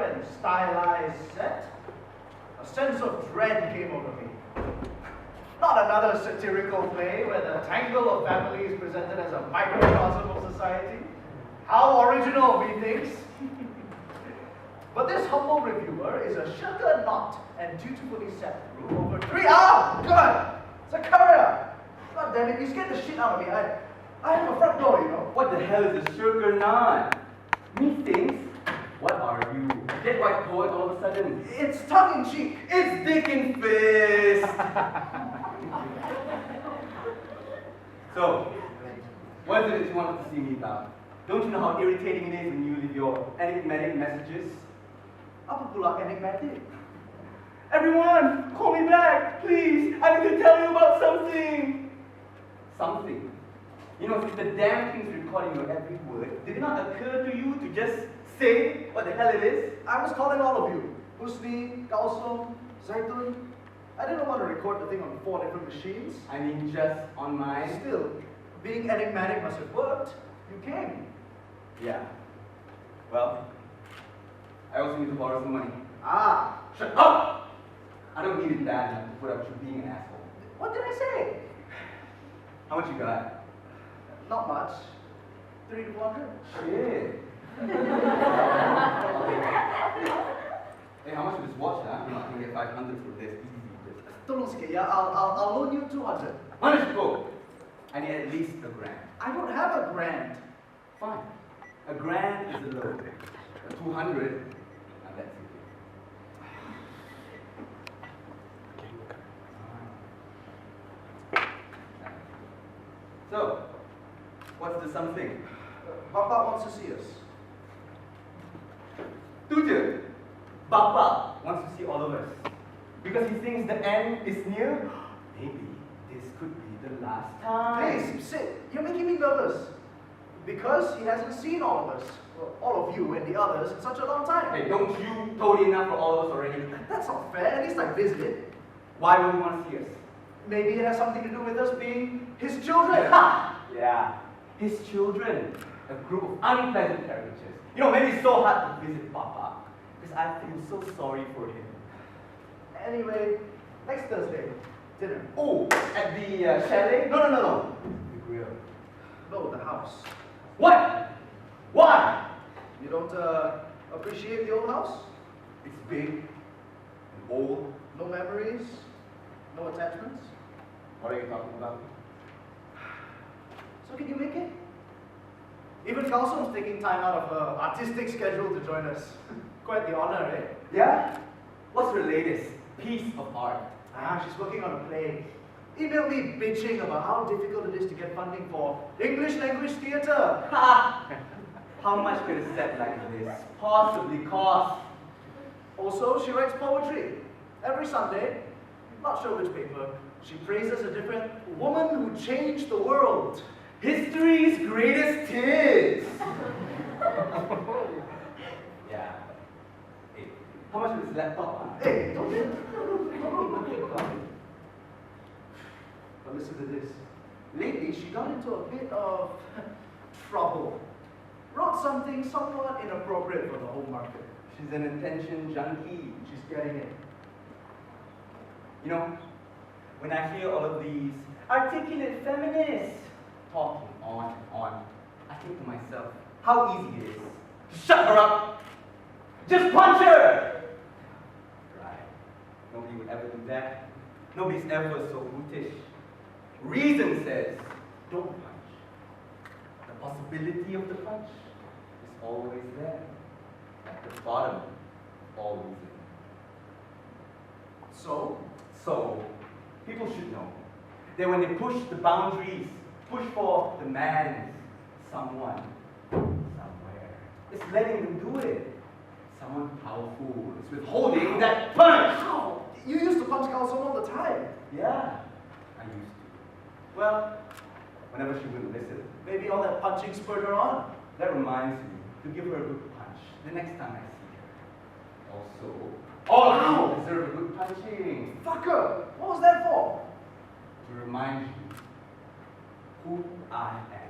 and stylized set, a sense of dread came over me. Not another satirical play where the tangle of family is presented as a microcosm of society. How original, methinks. But this humble reviewer is a sugar knot and dutifully set through over 3 hours. God, it's a courier. God damn it, you scared the shit out of me. I have a front door, you know. What the hell is a sugar knot? Methinks? What are you? A dead white poet all of a sudden? It's tongue-in-cheek. It's dick and fist! So, what is it that you wanted to see me about? Don't you know how irritating it is when you leave your enigmatic messages? Apa pula enigmatic? Everyone, call me back, please! I need to tell you about something! Something? You know, since the damn thing's recording your every word, did it not occur to you to just say what the hell it is? I was calling all of you. Husni, Kausum, Zaitun. I didn't want to record the thing on 4 different machines. I mean, just on mine. Still, being enigmatic must have worked. You came. Yeah. Well, I also need to borrow some money. Ah, Shut up! I don't need it bad enough to put up with you being an asshole. what did I say? How much you got? Not much. 3 to 400. Shit. Hey, how much for this watch, huh? You're not gonna get 500 for this. Easy. Tolong sikit, yeah. I'll loan you 200. How much you go? I need at least $1,000. I don't have a grand. Fine. $1,000 is the low. 200, now that's it. So, what's the something? Papa wants to see us. Tutor, Papa wants to see all of us. Because he thinks the end is near. Maybe this could be the last time. Please, sit. You're making me nervous. Because he hasn't seen all of us, well, all of you and the others, in such a long time. Hey, don't you told enough for all of us already? That's not fair. At least I visited. Why would you want to see us? Maybe it has something to do with us being his children. Yeah, his children. A group of unpleasant caricatures. You know, maybe it's so hard to visit Papa. Because I feel so sorry for him. Anyway, next Thursday, dinner. Oh, at the chalet? No. The grill. No, the house. What? Why? You don't appreciate the old house? It's big and old. No memories? No attachments? What are you talking about? So can you make it? Even Kausum's taking time out of her artistic schedule to join us. Quite the honor, eh? Yeah? What's her latest piece of art? She's working on a play. Emailed me bitching about how difficult it is to get funding for English language theatre. Ha! How much could a set like this possibly cost? Also, she writes poetry. Every Sunday, not sure which paper, she praises a different woman who changed the world. History's greatest hits! Yeah. Hey, how much was this laptop? Hey, don't get... But listen to this. Lately, she got into a bit of trouble. Wrote something somewhat inappropriate for the home market. She's an attention junkie. She's getting it. You know, when I hear all of these articulate feminists talking on and on, I think to myself, how easy it is to shut her up! Just punch her! Right. Nobody would ever do that. Nobody's ever so brutish. Reason says, don't punch. The possibility of the punch is always there. At the bottom of all reason. So, people should know that when they push the boundaries, push for the man, someone, somewhere, it's letting them do it. Someone powerful is withholding that punch. How? You used to punch Kausum all the time. Yeah, I used to. Well, whenever she wouldn't listen. Maybe all that punching spurred her on. That reminds me to give her a good punch the next time I see her. Also, all of you deserve a good punching. Fucker! What was that for? To remind you who I am.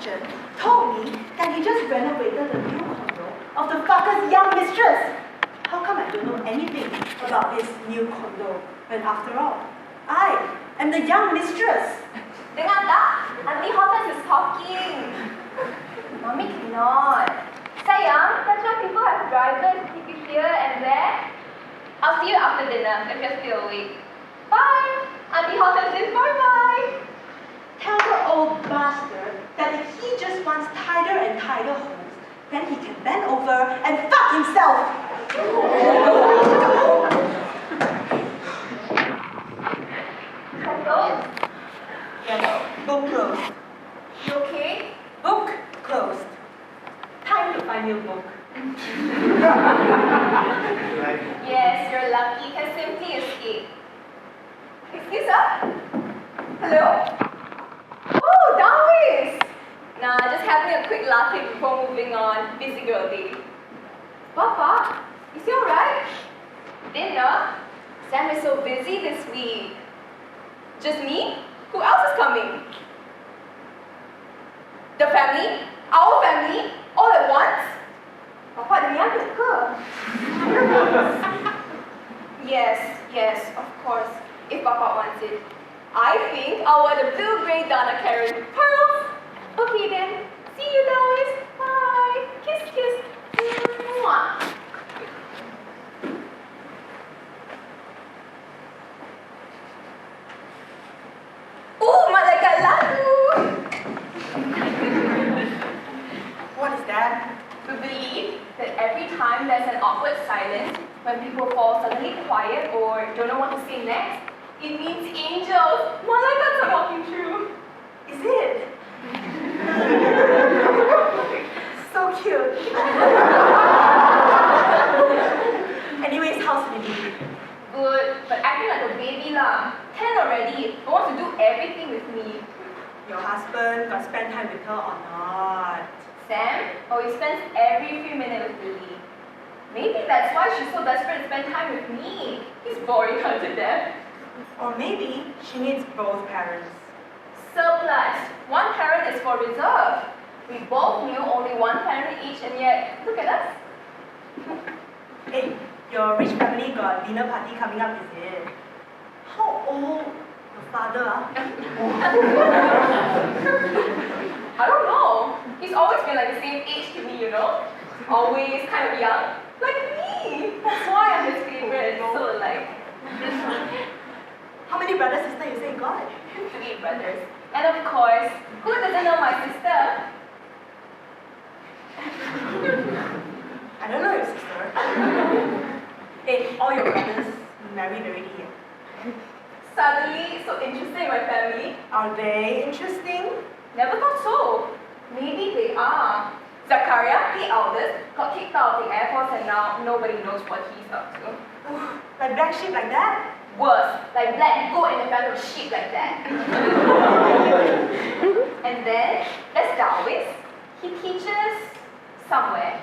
reflection told me that he just renovated the new condo of the fucker's young mistress. How come I don't know anything about this new condo when after all, I am the young mistress? Dengar tak? Auntie Hortense is talking. Mommy cannot. Sayang, that's why people have drivers to take you here and there. I'll see you after dinner if you're still awake. Bye! Auntie Hortense says bye-bye. Tell the old bastard that if he just wants tighter and tighter holes, then he can bend over and fuck himself! Settled? Yes, book closed. You okay? Book closed. Time to find new book. Yes, you're lucky. You can simply escape. Excuse us? Hello? Oh, Darwis! Nah, just having a quick latte before moving on. Busy girl day. Papa, is he alright? Dinner? Sam is so busy this week. Just me? Who else is coming? The family? Our family? All at once? Papa ada niaga ke? Yes, of course. If Papa wants it. I think I'll wear the blue-grey Donna Karen pearls. Okay then. See you, Darwis. Bye. Kiss, kiss. Mwah. Malaikat lalu. What is that? We believe that every time there's an awkward silence, when people fall suddenly quiet or don't know what to say next, it means angels, malaikats are walking through. Is it? So cute. Anyways, how's Libby? Good, but acting like a baby lah. 10 already, but wants to do everything with me. Your husband got spend time with her or not? Sam always spends every few minutes with Lily. Maybe that's why she's so desperate to spend time with me. He's boring her to death. Or maybe she needs both parents. Surplus. One parent is for reserve. We both knew only one parent each, and yet, look at us. Hey, your rich family got dinner party coming up, is it? How old your father? I don't know. He's always been like the same age to me, you know? Always kind of young. Like me. That's why I'm his favorite. So like. How many brothers and sisters you say you got? 3 brothers. And of course, who doesn't know my sister? I don't know your sister. Hey, all your brothers married already here. Suddenly, so interested in my family. Are they interesting? Never thought so. Maybe they are. Zakaria, the eldest, got kicked out of the Air Force and now nobody knows what he's up to. Like black sheep like that? Worse, like black goat in a bag of sheep like that. And then, there's Darwis. He teaches somewhere.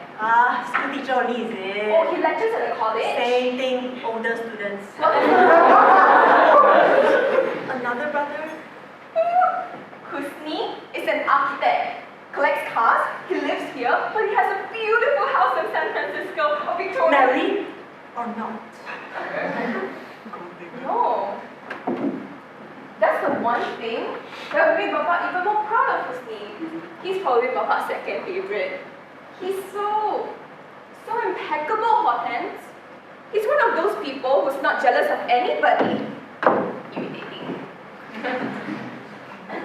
School teacher only, is it? Oh, he lectures at a college. Same thing, older students. Another brother? Husni is an architect. Collects cars, he lives here, but he has a beautiful house in San Francisco, a Victoria. Married or not? No. That's the one thing that would make Papa even more proud of Husni. He's probably Papa's second favorite. He's so impeccable, Hortense. He's one of those people who's not jealous of anybody. Irritating.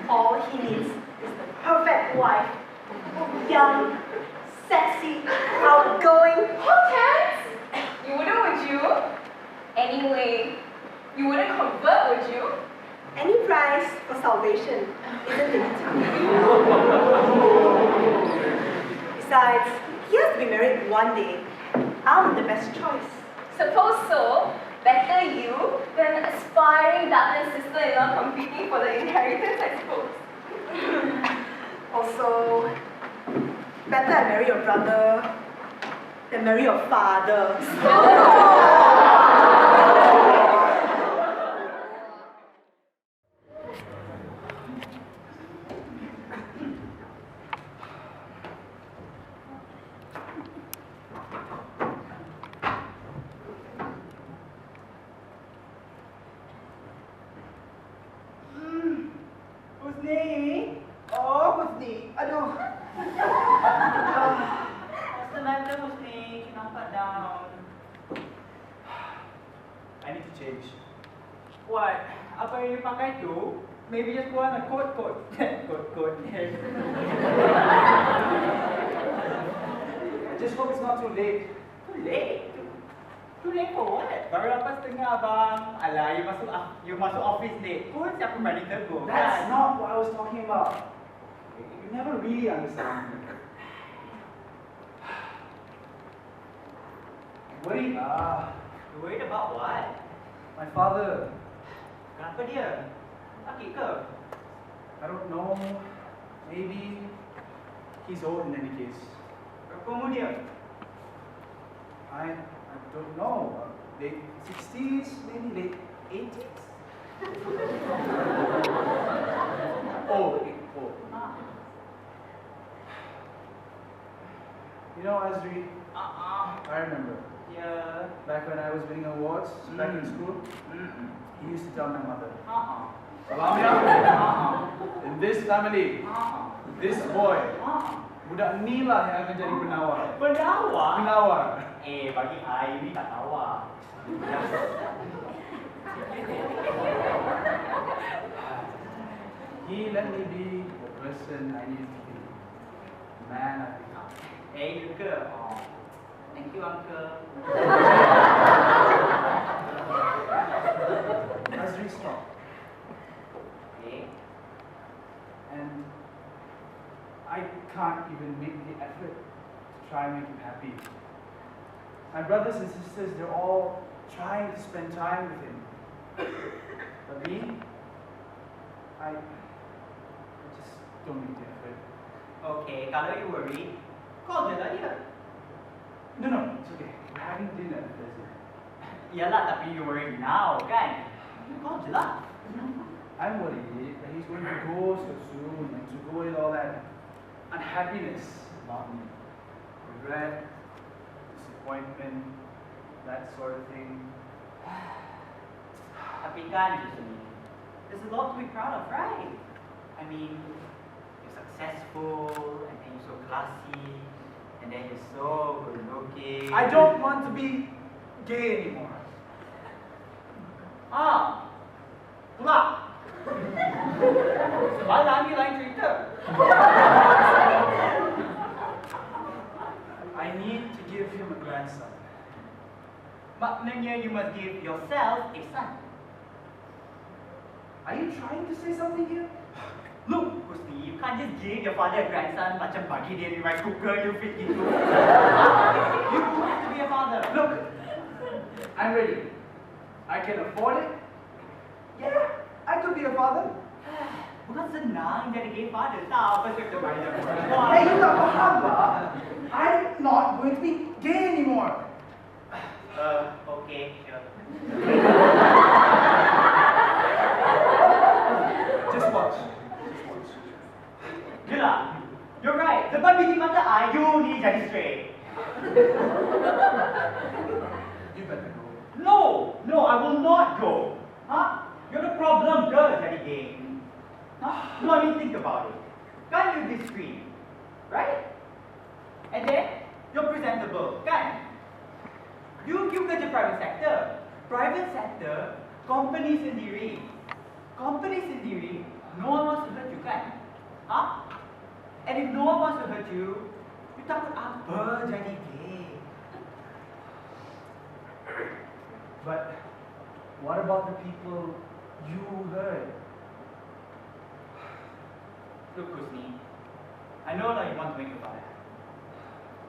All he needs is the perfect wife. Young, sexy, outgoing. Hortense! You wouldn't, would you? Anyway, you wouldn't convert, would you? Any price for salvation, isn't it? Besides, he has to be married one day. I'm the best choice. Suppose so. Better you than an aspiring darling sister-in-law competing for the inheritance, I suppose. Also, better I marry your brother than marry your father. need to change. What? Apa yang you pakai tu? Maybe just want a coat. Coat. I just hope it's not too late. Too late? Too late for what? Baru lepas setengah bang. Alah, you masuk office late. Pun siapa berani tegur? That's not what I was talking about. You never really understand me. Worried? You worried about what? My father. Kenapa dia? Sakit ke? I don't know. Maybe he's old in any case. Berapa umur dia? I don't know. Late 60s, maybe late 80s? Old. You know, Azri, I remember. Yeah. Back when I was winning awards, back in school, he used to tell my mother, Salam ya, in this family, this boy, budak ni lah yang akan jadi penawar. Penawar? Penawar. Bagi I ni tak tawar. He let me be the person I needed to be, the man I become. You ke? Thank you, uncle. Azri, stop. And I can't even make the effort to try and make him happy. My brothers and sisters, they're all trying to spend time with him. But me, I just don't make the effort. Okay, kalau you worry, call je lah dia. No, it's okay. We're having dinner on Thursday. Yalah, tapi you worry now, kan? Call je lah. I'm worried that he's going to go so soon and to go with all that unhappiness about me. Regret, disappointment, that sort of thing. Tapi kan, Justin, there's a lot to be proud of, right? I mean, you're successful, and then you're so classy, and then you're so good looking. I don't want to be gay anymore. Pula. Semalam dia lain cerita. I need to give him a grandson. Maknanya you must give yourself a son. Are you trying to say something here? Look, Husni, you can't just give your father a grandson macam bagi dia rice cooker, you fit gitu. You have to be a father. Look, I'm ready. I can afford it. Yeah, I could be a father. Bukan senang jadi gay father, tahu apa saya bayar. Hey, you tak faham lah. I'm not going to be gay anymore. Okay, sure. Just watch. Gila, you're right. Depan biji mata I, you ni jadi straight. You better go. No, I will not go. Huh? You're the problem, girl, jadi gay. Huh? No, I mean, think about it. Kan you discreet, right? And then, you're presentable, kan? You kerja private sector. Private sector, company sendiri. Company sendiri, no one wants to hurt you, kan? Huh? And if no one wants to hurt you, you takut apa jadi gay? But what about the people you hurt? Look, Husni, I know that you want to make your father happy.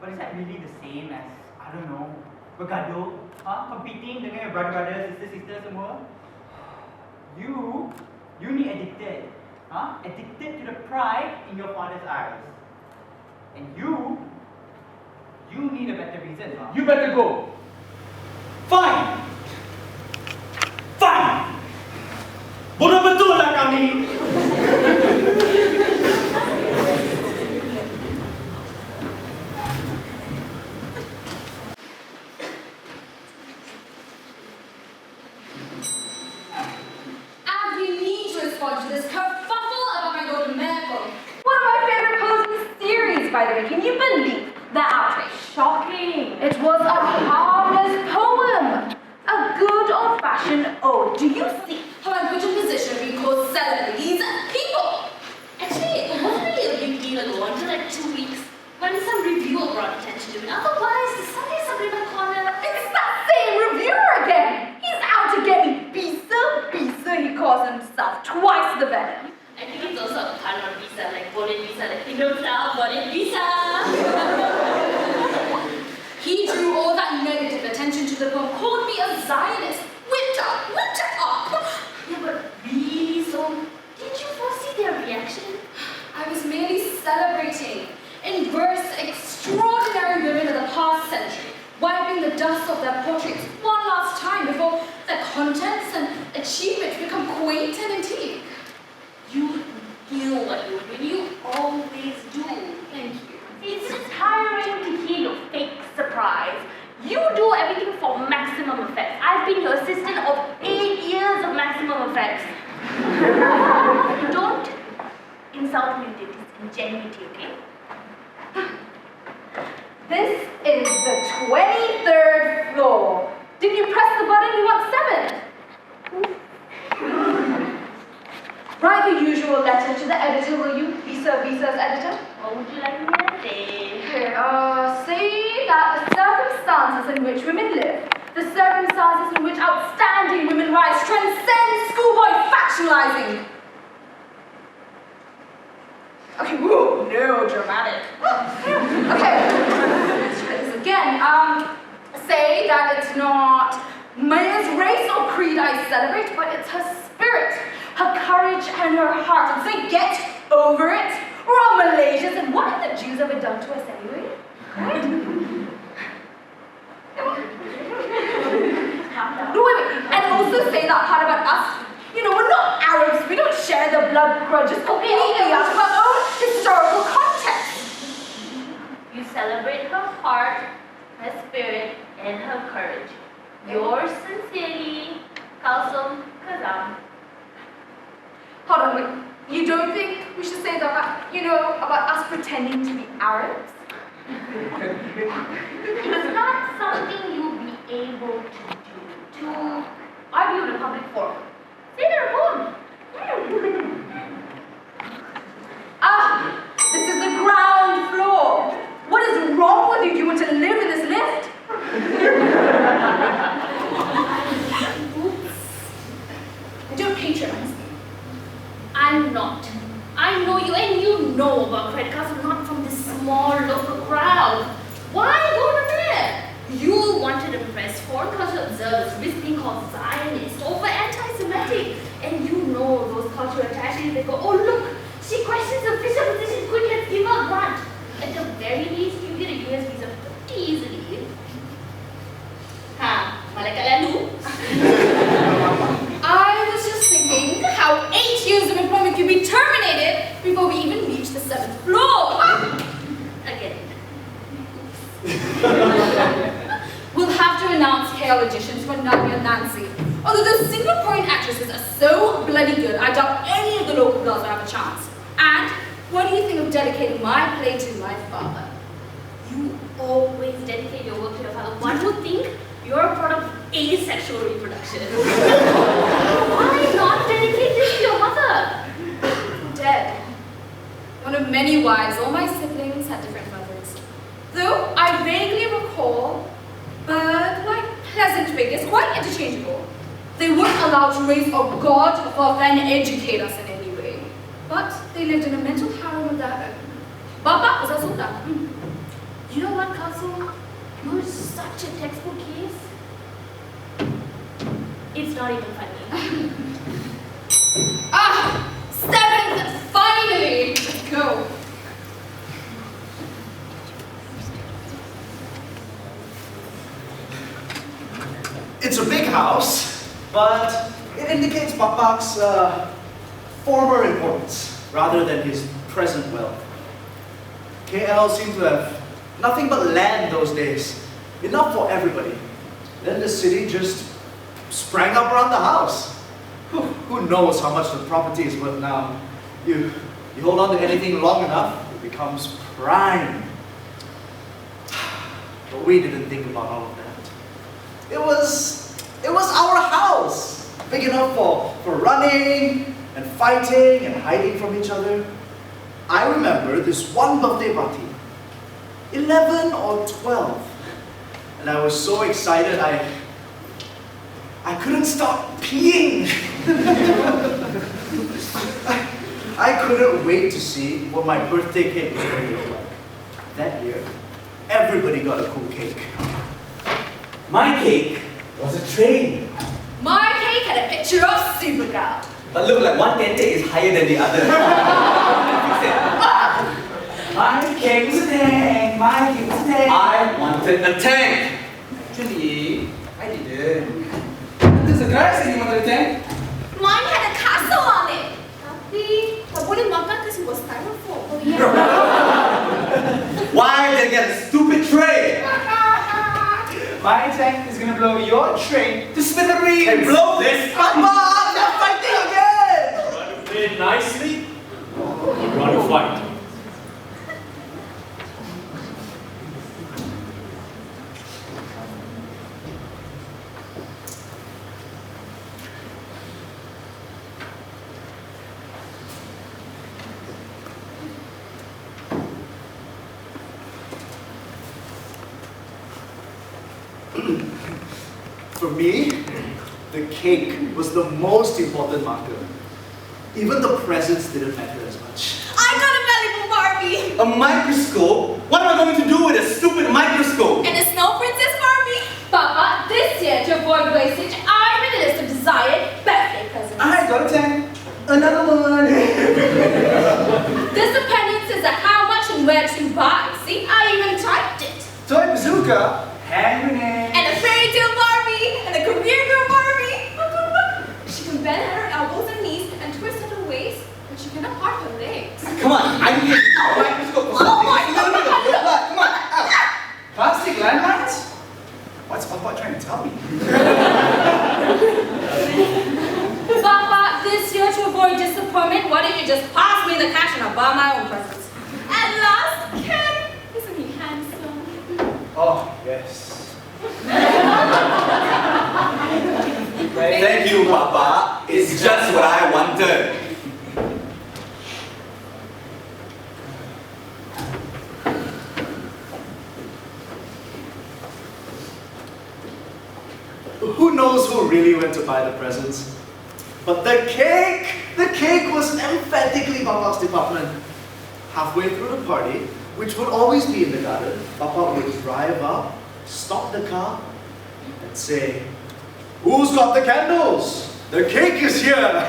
But is that really the same as, I don't know, bergaduh? Competing dengan your brother, sister semua? You need addicted. Addicted to the pride in your father's eyes. And you need a better reason. You better go. Fine! Bodoh betul lah kau ni! By the way, can you believe that outrage? Shocking. It was a harmless poem. A good old-fashioned ode. Do you see? How I'm put in position to be called celebrities people. Actually, it wasn't really a big deal ago until like 2 weeks when some reviewer brought attention to it. Otherwise, the Sunday somebody in my corner. It's that same reviewer again! He's out to get me. Bisa, he calls himself twice the venom. I think it's also a pun on visa, like born in visa, like Indo style, born in visa. He drew all that negative attention to the poem, called me a Zionist, whipped up. Yeah, but really so? Did you foresee their reaction? I was merely celebrating in verse extraordinary women of the past century, wiping the dust off their portraits one last time before their contents and achievements become quaint and antique. You knew what you win, you always do. Thank you. It's tiring to hear your fake surprise. You do everything for maximum effects. I've been your assistant of 8 years of maximum effects. Don't insult me with disingenuity, okay? This is the 23rd floor. Did you press the button? You want 7th. Write the usual letter to the editor, will you? Visa's editor. What would you like me to say? Okay, say that the circumstances in which women live, the circumstances in which outstanding women rise, transcend schoolboy factionalizing. Okay, whoa, no dramatic. Okay, let's try this again. Say that it's not Maya's race or creed I celebrate, but it's her spirit, her courage, and her heart. And say, get over it. We're all Malaysians, and what have the Jews ever done to us anyway? Right? No, wait. And also say that part about us. You know, we're not Arabs. We don't share the blood grudges completely out of our own historical context. You celebrate her heart, her spirit, and her courage. Yours sincerely, Kalsum Kazam. Hold on, wait. You don't think we should say that, you know, about us pretending to be Arabs? It's not something you'll be able to do, to argue in a public forum. Say their poem. This is the ground floor. What is wrong with you? Do you want to live in this lift? Don't patronize me. I'm not. I know you, and you know about credit cards. I'm not from this small local crowd. Why go to there? You wanted to impress foreign cultural observers, risk being called Zionist over anti-Semitic. And you know those cultural attaches, they go, oh look, she questions official position, quick, let's give her a grant. At the very least, you get a US visa pretty easily. Malaikat lalu. I was just thinking how 8 years of employment could be terminated before we even reach the 7th floor. Again. We'll have to announce KL auditions for Nadia and Nancy. Although those single point actresses are so bloody good, I doubt any of the local girls will have a chance. And what do you think of dedicating my play to my father? You always dedicate your work to your father. One would think you're a product of asexual reproduction. Why not dedicate this to your mother? Dead. One of many wives, all my siblings had different mothers. Though I vaguely recall bird-like pleasant figures, quite interchangeable. They weren't allowed to raise a god or then educate us in any way. But they lived in a mental harem of their own. Baba was a sultan. You know what, Castle? You're such a textbook case. It's not even funny. 7th, finally! Let's go. It's a big house, but it indicates Bapak's former importance rather than his present wealth. KL seemed to have nothing but land those days, enough for everybody. Then the city just sprang up around the house. Who knows how much the property is worth now? You hold on to anything long enough, it becomes prime. But we didn't think about all of that. It was It was our house, big enough for running and fighting and hiding from each other. I remember this one birthday party, 11 or 12, and I was so excited I couldn't stop peeing. I couldn't wait to see what my birthday cake was going to look like. That year, everybody got a cool cake. My cake was a train. My cake had a picture of Supergirl. But look like one tente is higher than the other. Fix it. My cake was a tank. My cake was a tank. I wanted a tank. Actually, I didn't. There's a guy said he wanted a tank. Mine had a castle on it. Tapi, tak boleh makan kasi was styrofoam. Oh yeah. Why did I get a stupid tray? My tank is gonna blow your train to smithereens! Hey, blow this! Papa, they're fighting again! Want to play nicely? Or want to fight? For me, the cake was the most important marker. Even the presents didn't matter as much. I got a valuable Barbie. A microscope? What am I going to do with a stupid microscope? And a snow princess Barbie. Papa, this year to avoid wastage, I made a list of desired birthday presents. I got a tank! Another one! This appendix is a how much and where to buy. See, I even typed it. Toy bazooka! Hand grenade! And a fairy tale Barbie, and a career girl Barbie. She can bend at her elbows and knees and twist at her waist, but she cannot part her legs. Come on, I need a microscope for something. my No, no, no, your blood. Come on. Ow. Plastic landmines? What's Papa trying to tell me? Papa, this year to avoid disappointment, why don't you just pass me the cash and I'll buy my own presents? At last, Ken, isn't he handsome? Oh, yes. Thank you, Papa. It's just what I wanted. Who knows who really went to buy the presents? But the cake was emphatically Papa's department. Halfway through the party, which would always be in the garden, Papa would drive up, stop the car, and say, "Who's got the candles? The cake is here!"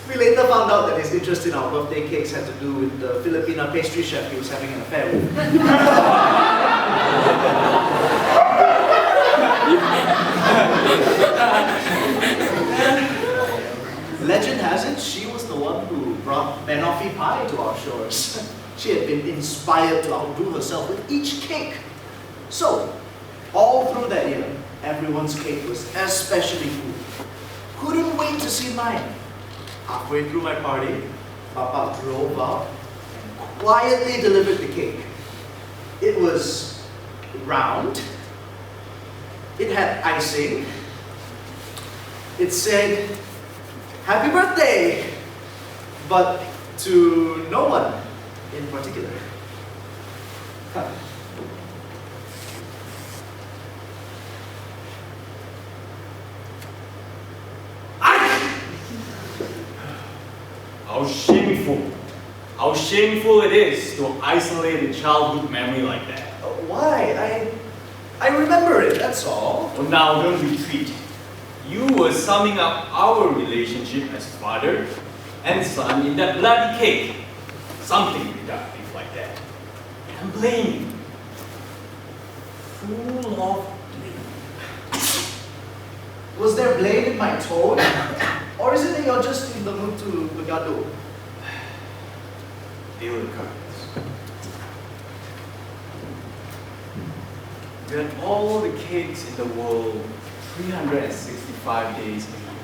We later found out that his interest in our birthday cakes had to do with the Filipina pastry chef he was having an affair with. Legend has it, she was the one who brought banoffee pie to our shores. She had been inspired to outdo herself with each cake. So, all through that year, everyone's cake was especially cool. Couldn't wait to see mine. Halfway through my party, Papa drove up and quietly delivered the cake. It was round. It had icing. It said, "Happy birthday!" But to no one in particular. How shameful it is to isolate a childhood memory like that. Why? I remember it, that's all. Well, now don't retreat. You were summing up our relationship as father and son in that bloody cake. Something reductive like that. And blame. Full of blame. Was there blame in my tone? Or is it that you're just in the mood to begado? Deal the cards. We had all the cakes in the world 365 days a year.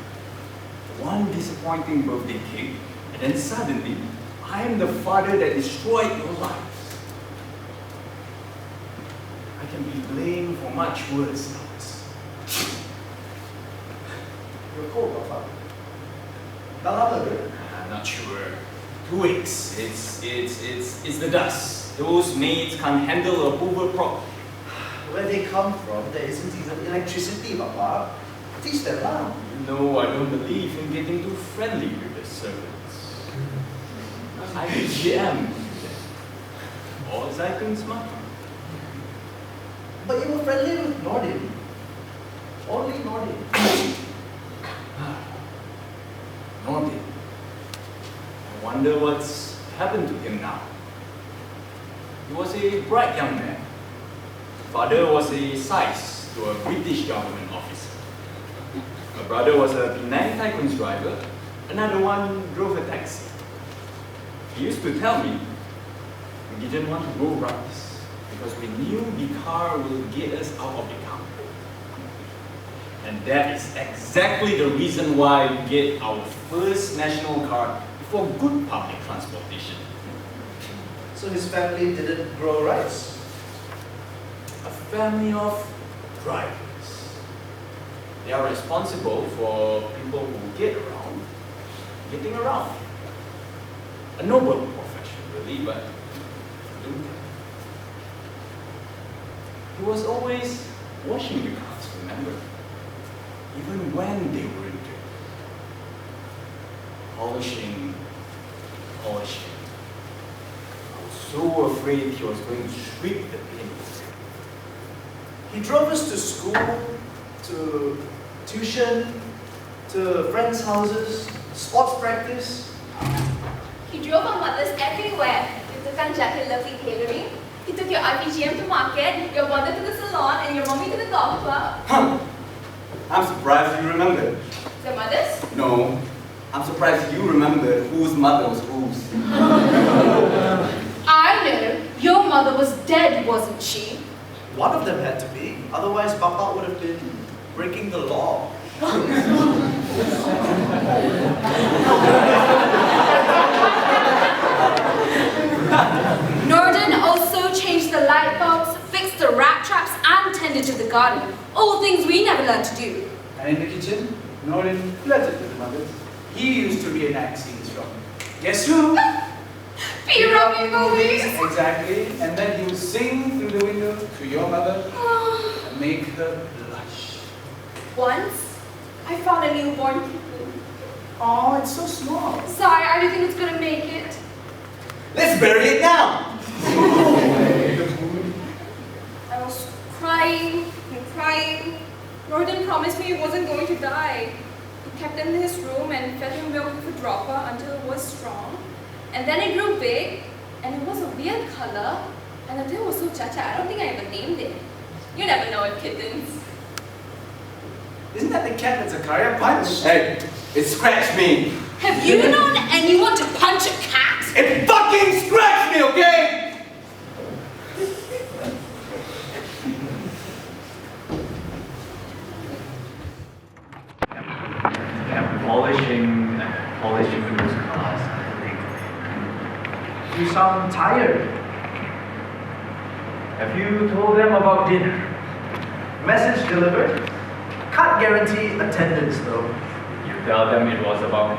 One disappointing birthday cake, and then suddenly, I am the father that destroyed your lives. I can can be blamed for much worse things. You're cold, Papa. Dah lama ke? I'm not sure. 2 weeks. It's the dust. Those maids can't handle a Hoover prop. Where they come from, there isn't even electricity, Papa. Teach them lah. No, I don't believe in getting too friendly with the servants. I jam all as I can smart. But you were friendly with Nordin. Only Nordin. Nordin. I wonder what's happened to him now. He was a bright young man. Father was a size to a British government officer. My brother was a Penang tycoon's driver. Another one drove a taxi. He used to tell me we didn't want to go rounds because we knew the car will get us out of the camp. And that is exactly the reason why we get our first national card for good public transportation. So his family didn't grow rice. A family of drivers. They are responsible for people who get around, getting around. A noble profession, really, but he was always washing the cars, remember? Even when they were dirty. Polishing. I was so afraid he was going to sweep the paint. He drove us to school, to tuition, to friends' houses, sports practice. He drove our mothers everywhere. He took Aunt Jackie lovely tailoring. He took your RPGM to market, your mother to the salon, and your mommy to the golf club. Huh. I'm surprised you remembered. The mothers? No, I'm surprised you remembered whose mother was whose. I know. Your mother was dead, wasn't she? One of them had to be, otherwise Papa would have been breaking the law. Nordin also changed the light bulbs, fixed the rat traps, and tended to the garden. All things we never learned to do. And in the kitchen, Nordin flirted with the mothers. He used to reenact scenes from Guess Who? P-Robbie movies! Exactly. And then he would sing through the window to your mother and make her blush. Once, I found a newborn kitten. Oh, it's so small. Sorry, I don't think it's gonna make it. Let's bury it now! I was crying and crying. Nordin promised me he wasn't going to die. He kept him in his room and fed him milk with a dropper until it was strong. And then it grew big, and it was a weird color, and the tail was so cha-cha, I don't think I ever named it. You never know with kittens. Isn't that the cat that's a career punch? Hey, it scratched me. Have you known anyone to punch a cat? It fucking scratched me, okay? Polishing those cars. You sound tired. Have you told them about dinner? Message delivered. Can't guarantee attendance though. You tell them it was about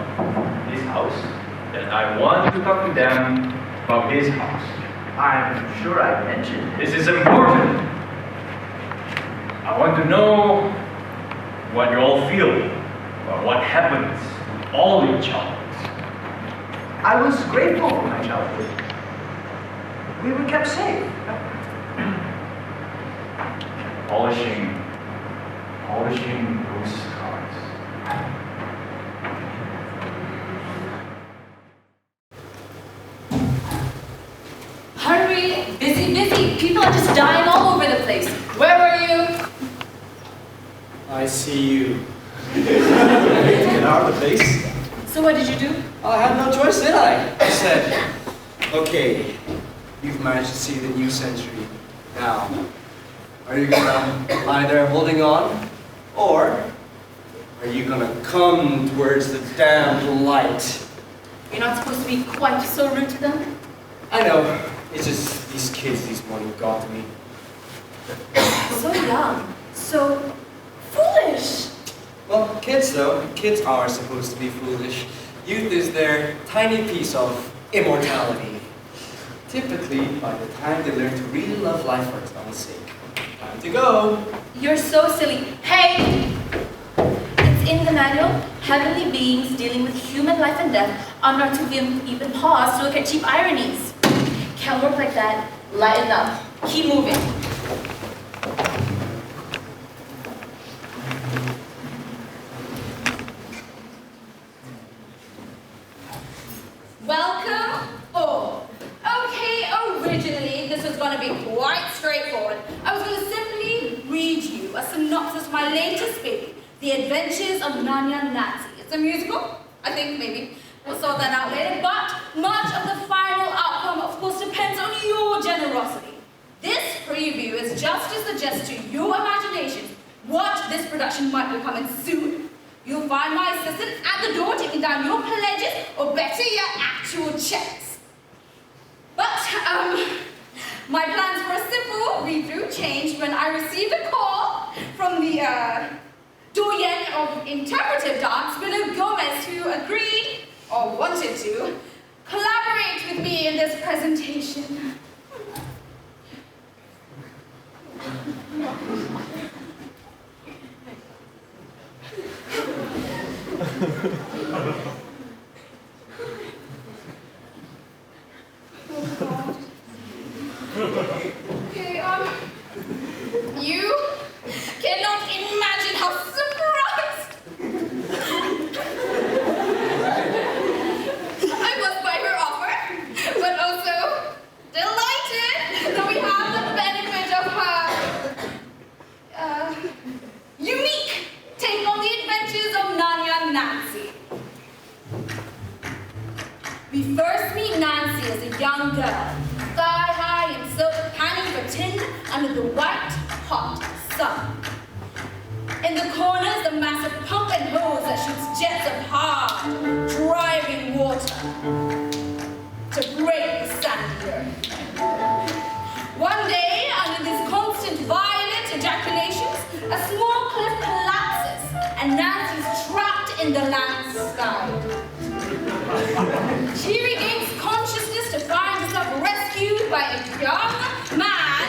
this house, that I want to talk to them about this house. I'm sure I mentioned it. This is important. I want to know what you all feel about what happens to all your childhoods. I was grateful for my childhood. We were kept safe. Polishing those cars. Hurry, busy. People are just dying all over the place. Where were you? I see you. Get out of the place. So what did you do? I had no choice, did I? I said, okay, you've managed to see the new century. Now, are you gonna lie there holding on? Or are you gonna come towards the damned light? You're not supposed to be quite so rude to them. I know, it's just these kids this morning got to me. So young, so foolish. Well, kids are supposed to be foolish. Youth is their tiny piece of immortality. Typically, by the time they learn to really love life for its own sake. Time to go. You're so silly. Hey! It's in the manual. Heavenly beings dealing with human life and death are not to even pause to look at cheap ironies. Can't work like that. Lighten up. Keep moving. Welcome all. Okay, originally this was going to be quite straightforward. I was going to simply read you a synopsis of my latest baby, The Adventures of Nanya Nancy. It's a musical, I think maybe. We'll sort that out later, but much of the final outcome, of course, depends on your generosity. This preview is just to suggest to your imagination what this production might become, and soon you'll find my assistant at the door taking down your pledges, or better yet, actual checks. But, my plans for a simple read-through changed when I received a call from the, doyen of interpretive dance, Willow Gomez, who agreed, or wanted to, collaborate with me in this presentation. Okay, you cannot imagine how surprised I was by her offer, but also delighted that we have the benefit of her unique take on the adventures of Nanya Nancy. We first meet Nancy as a young girl, thigh-high in silk, panning for tinder under the white, hot sun. In the corners, the massive pump and hose that shoots jets of hard, driving water to break the sandy earth. One day, under these constant violent ejaculations, a small cliff collapses, and Nancy's trapped in the landslide. She regains consciousness to find herself rescued by a young man.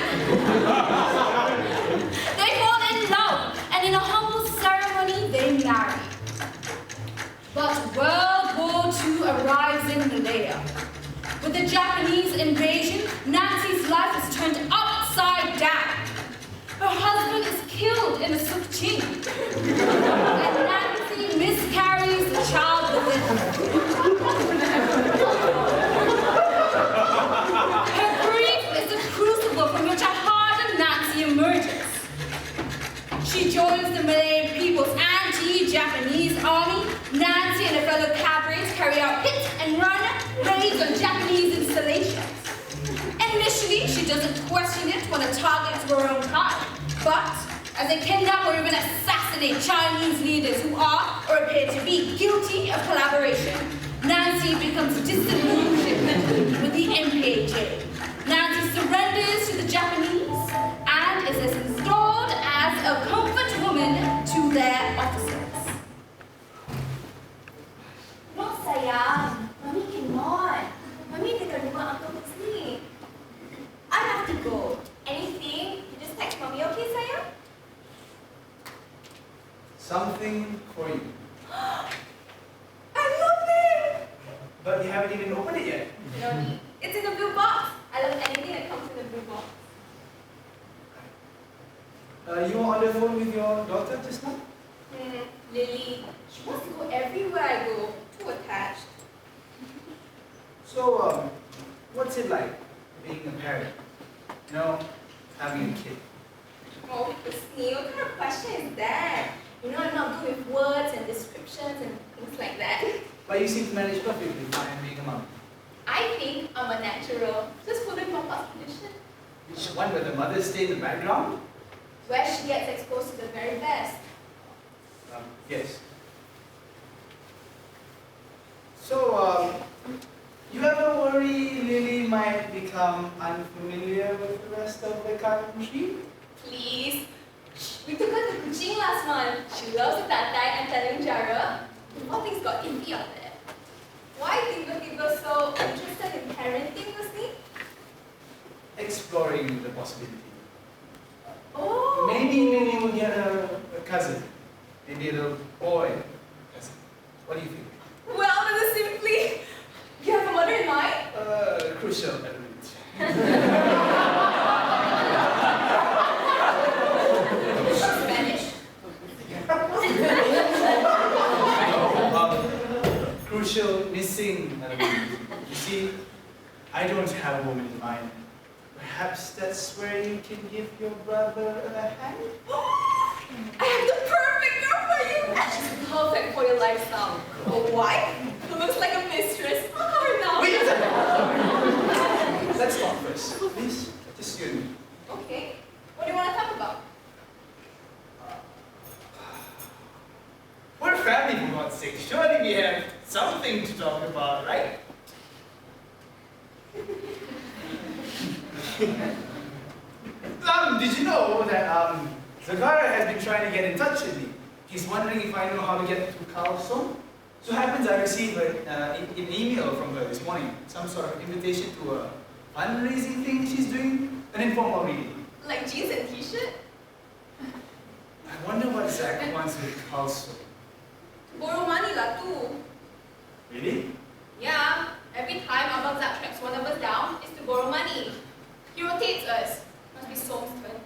They fall in love, and in a humble ceremony, they marry. But World War II arrives in Malaya. With the Japanese invasion, Nancy's life is turned upside down. Her husband is killed in a sukching, and Nancy miscarries the child within her. Her grief is a crucible from which a hardened Nancy emerges. She joins the Malayan people's anti-Japanese army. Nancy and her fellow cadres carry out hit and run raids on Japanese installations. Initially, she doesn't question it when a target to her own kind, but as they kidnap or even assassinate Chinese leaders who are or appear to be guilty of collaboration, Nancy becomes disillusioned with the MPAJ. Nancy surrenders to the Japanese and is installed as a comfort woman to their officers. No, sayang. Mommy cannot. Mommy dekat rumah uncle ni. I have to go. Anything? You just text mommy, okay, sayang? Something for you. I love it! But you haven't even opened it yet. No need. It's in the blue box. I love anything that comes in the blue box. You were on the phone with your daughter just now? Lily. She wants to go everywhere I go. Too attached. So, what's it like being a parent? You know, having a kid. Oh, Christine, what kind of question is that? You know I'm not good with words and descriptions and things like that. But you seem to manage perfectly fine being a mom. I think I'm a natural. Just following Papa's tradition. Which one where the mothers stay in the background? Where she gets exposed to the very best. Yes. So, you ever worry Lily might become unfamiliar with the rest of the country? Please. We took her to Kuching last month. She loves the tatai and telling Jara. All things got iffy out there. Why people so interested in parenting, Husni? Exploring the possibility. Oh. Maybe we'll get a cousin. Maybe a little boy cousin. What do you think? Well, that is simply. You have a mother in mind? Crucial element. Spanish. Crucial missing element. You see, I don't have a woman in mind. Perhaps that's where you can give your brother a hand? I have the perfect girl for you! And she's perfect for your lifestyle. A wife who looks like a mistress. I'll have her now. Wait a second! Let's talk first. Please, just you and me. Okay. What do you want to talk about? We're family, for God's sake. Surely we have something to talk about, right? Did you know that Zagara has been trying to get in touch with me? He's wondering if I know how to get to Carlson. So happens I received an email from her this morning, some sort of invitation to a fundraising thing she's doing, an informal reading. Like jeans and t-shirt? I wonder what Zach wants with Carlson. To borrow money lah too. Really? Yeah. Every time Abang Zak tracks one of us down, is to borrow money. He rotates us. Must be Soam's turn.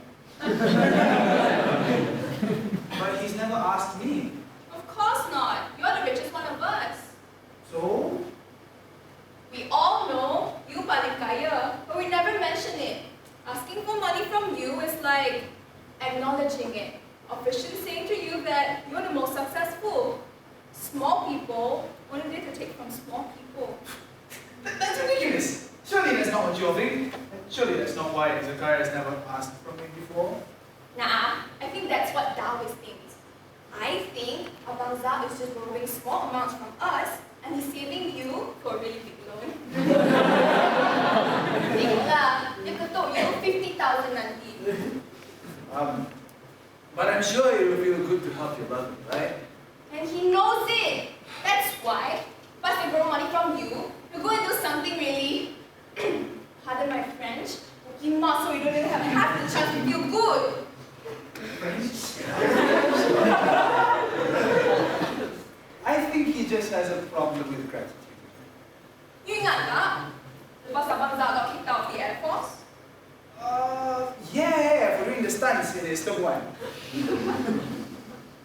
But he's never asked me. Of course not. You're the richest one of us. So? We all know you paling kaya, but we never mention it. Asking for money from you is like acknowledging it. Officially saying to you that you're the most successful. Small people only dare to take from small people. That's ridiculous. Surely that's not what you're thinking. Surely that's not why Zakaria has never asked from me before. Nah, I think that's what Davis thinks. I think Abang Zak is just borrowing small amounts from us and he's saving you for a really big loan. Tengoklah, dia ketuk you 50,000 nanti. But I'm sure it will feel good to help your brother, right? And he knows it. That's why, once they borrow money from you, you go and do something really, pardon my French, Pokemon, so you don't even have half the chance to feel good. I think he just has a problem with gratitude. You ingat tak? Lepas Abang Zak got kicked out of the Air Force? Yeah, for doing the stunts in his top one.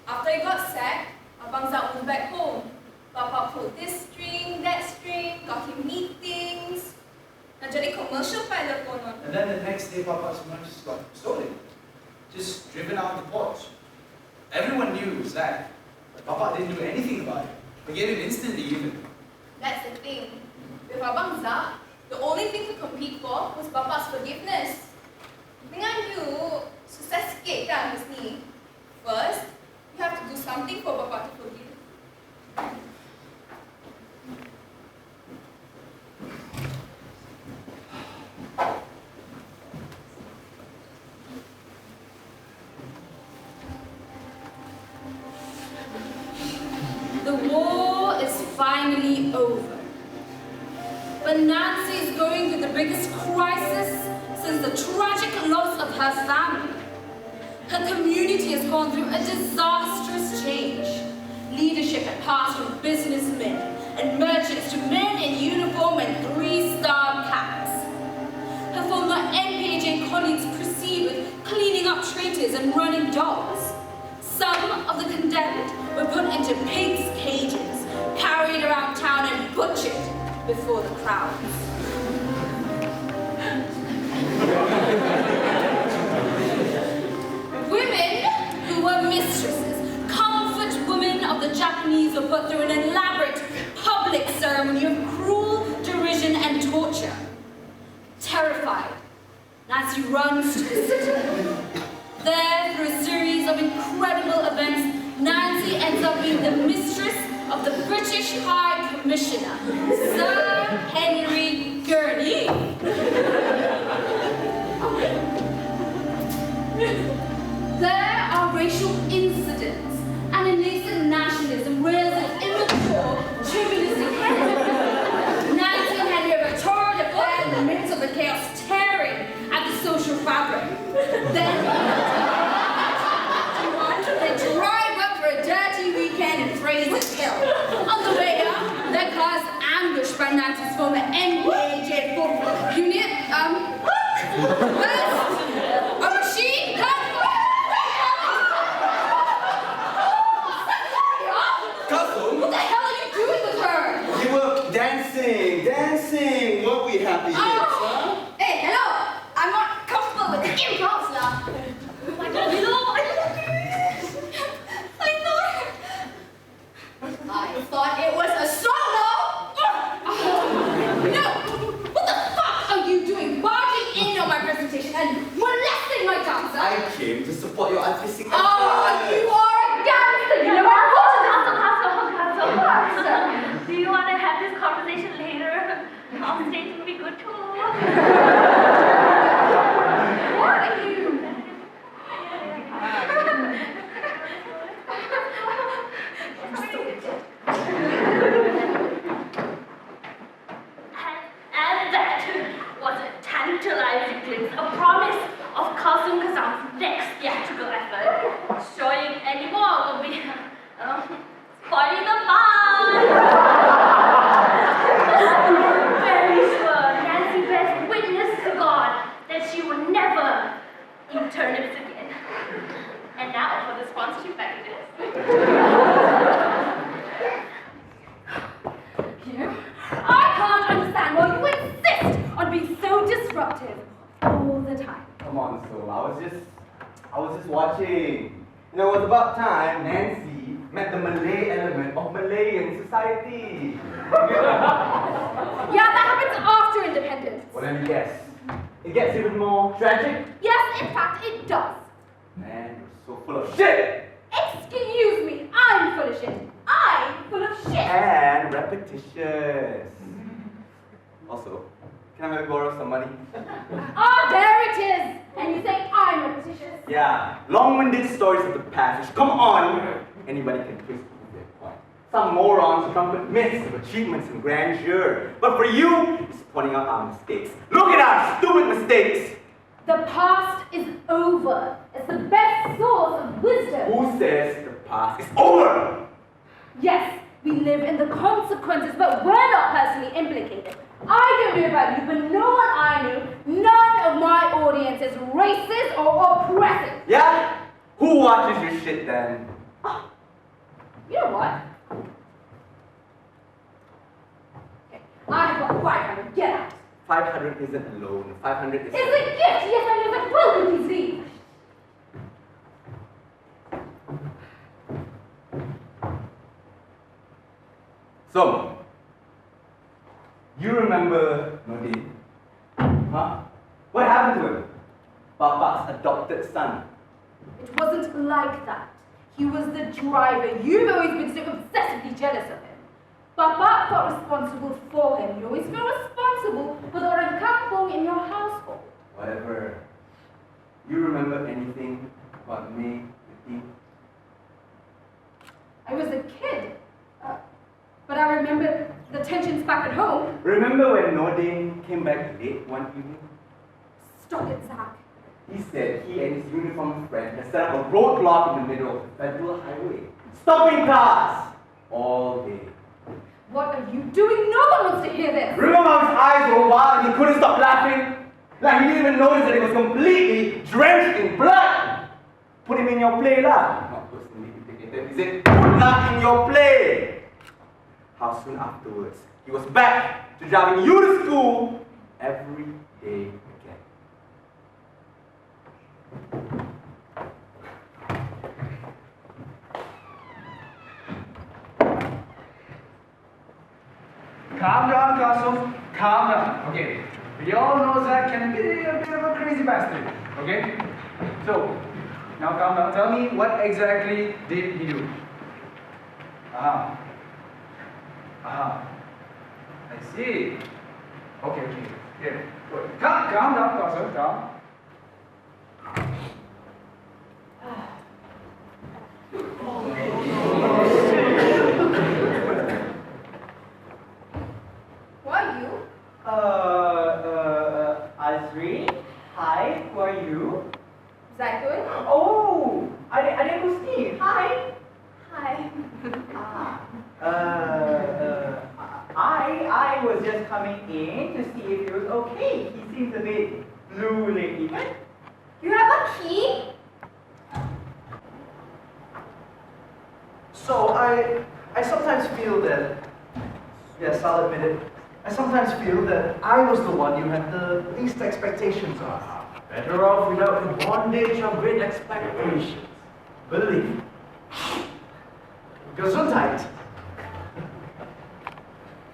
After he got sacked, Abang Zak moved back home. Papa pulled this string, that string, got him meetings. Nak jadi commercial pilot konon. And then the next day, Papa's lunch got stolen. Just driven out the porch. Everyone knew it was that, but Papa didn't do anything about it. Forgave him instantly even. That's the thing. With Abang Zak, the only thing to compete for was Papa's forgiveness. Dengan you, susah sikit kan Husni? First, you have to do something for Papa to forgive. The war is finally over. But Nancy is going through the biggest crisis since the tragic loss of her family. Her community has gone through a disastrous change. Leadership had passed from businessmen and merchants to men in uniform and three-star caps. Her former NPJ colleagues proceed with cleaning up traitors and running dogs. Some of the condemned were put into pigs' cages, carried around town and butchered before the crowds. Women who were mistresses, comfort women of the Japanese, were put through an elaborate public ceremony of cruel derision and torture. Terrified, Nancy runs to the city. There, through a series of incredible events, Nancy ends up being the mistress of the British High Commissioner, Sir Henry Gurney. A machine gun Kasum, What the hell are you doing with her? we were dancing. Weren't we happy kids, huh? Hey, hello! I'm not comfortable with the impulse now. Oh my god, hello! I thought it was a solo! No! What the fuck are you doing? Barging in on my presentation and molesting my dancer? I came to support your artistic Oh, you are a gangster! You know what? Do you want to have this conversation later? On stage would be good too. What are you? And that was a tantalizing glimpse, a promise of Kasum Kazam's next theatrical effort. Showing any more will be spoiling the fun. Very sure Nancy bears witness to God that she will never eat turnips again. And now for the sponsorship packages. You know, I can't understand why you insist on being so disruptive all the time. Come on, Soul. I was just watching. You know, it was about time Nancy met the Malay element of Malayan society. Yeah, that happens after independence. Well, let me guess. It gets even more tragic. Yes, in fact, it does. Man, you're so full of shit. Excuse me, I'm full of shit. I'm full of shit. And repetitious. Also, can I maybe borrow some money? Ah, there it is. And you say I'm repetitious. Yeah, long-winded stories of the past, which, come on, anybody can twist to their point. Some morons trumpet myths of achievements and grandeur. But for you, it's pointing out our mistakes. Look at our stupid mistakes! The past is over. It's the best source of wisdom. Who says the past is over? Yes, we live in the consequences, but we're not personally implicated. I don't know about you, but no one I know, none of my audience is racist or oppressive. Yeah? Who watches your shit then? Oh, you know what? Okay, I've got 500. Get out. 500 isn't a loan. 500 is... It's a gift. Yes, I know that. Well, please leave. So, you remember Nottingham? Huh? What happened to him? Papa's adopted son. It wasn't like that. He was the driver. You've always been so obsessively jealous of him. Papa felt responsible for him. You always feel responsible for the orang kampung in your household. Whatever. You remember anything about me, Vicky? I was a kid. But I remember the tensions back at home. Remember when Nordin came back late one evening? Stop it, Zach. He said he and his uniformed friend had set up a roadblock in the middle of the federal highway, stopping cars all day. What are you doing? No one wants to hear this. Remember how his eyes were wild and he couldn't stop laughing? Like he didn't even notice that it was completely drenched in blood. Put him in your play, lah. Not personally implicated. He said, put that in your play. How soon afterwards, he was back to driving you to school every day again. Calm down, Kasum. Calm down. Okay. We all know Zach can be a bit of a crazy bastard. Okay? So, now calm down. Tell me, what exactly did he do? Ah. I see. Okay. Here. Good. Calm down, Kasum. Calm. Who are you? Azri? Hi, who are you? Zaitun? Oh, Adik Gusti. Hi. Hi. I was just coming in to see if he was okay. He seems a bit blue lately. So I sometimes feel that, yes, I'll admit it, I sometimes feel that I was the one you had the least expectations of. Better off without the bondage of great expectations. Believe me. Gesundheit.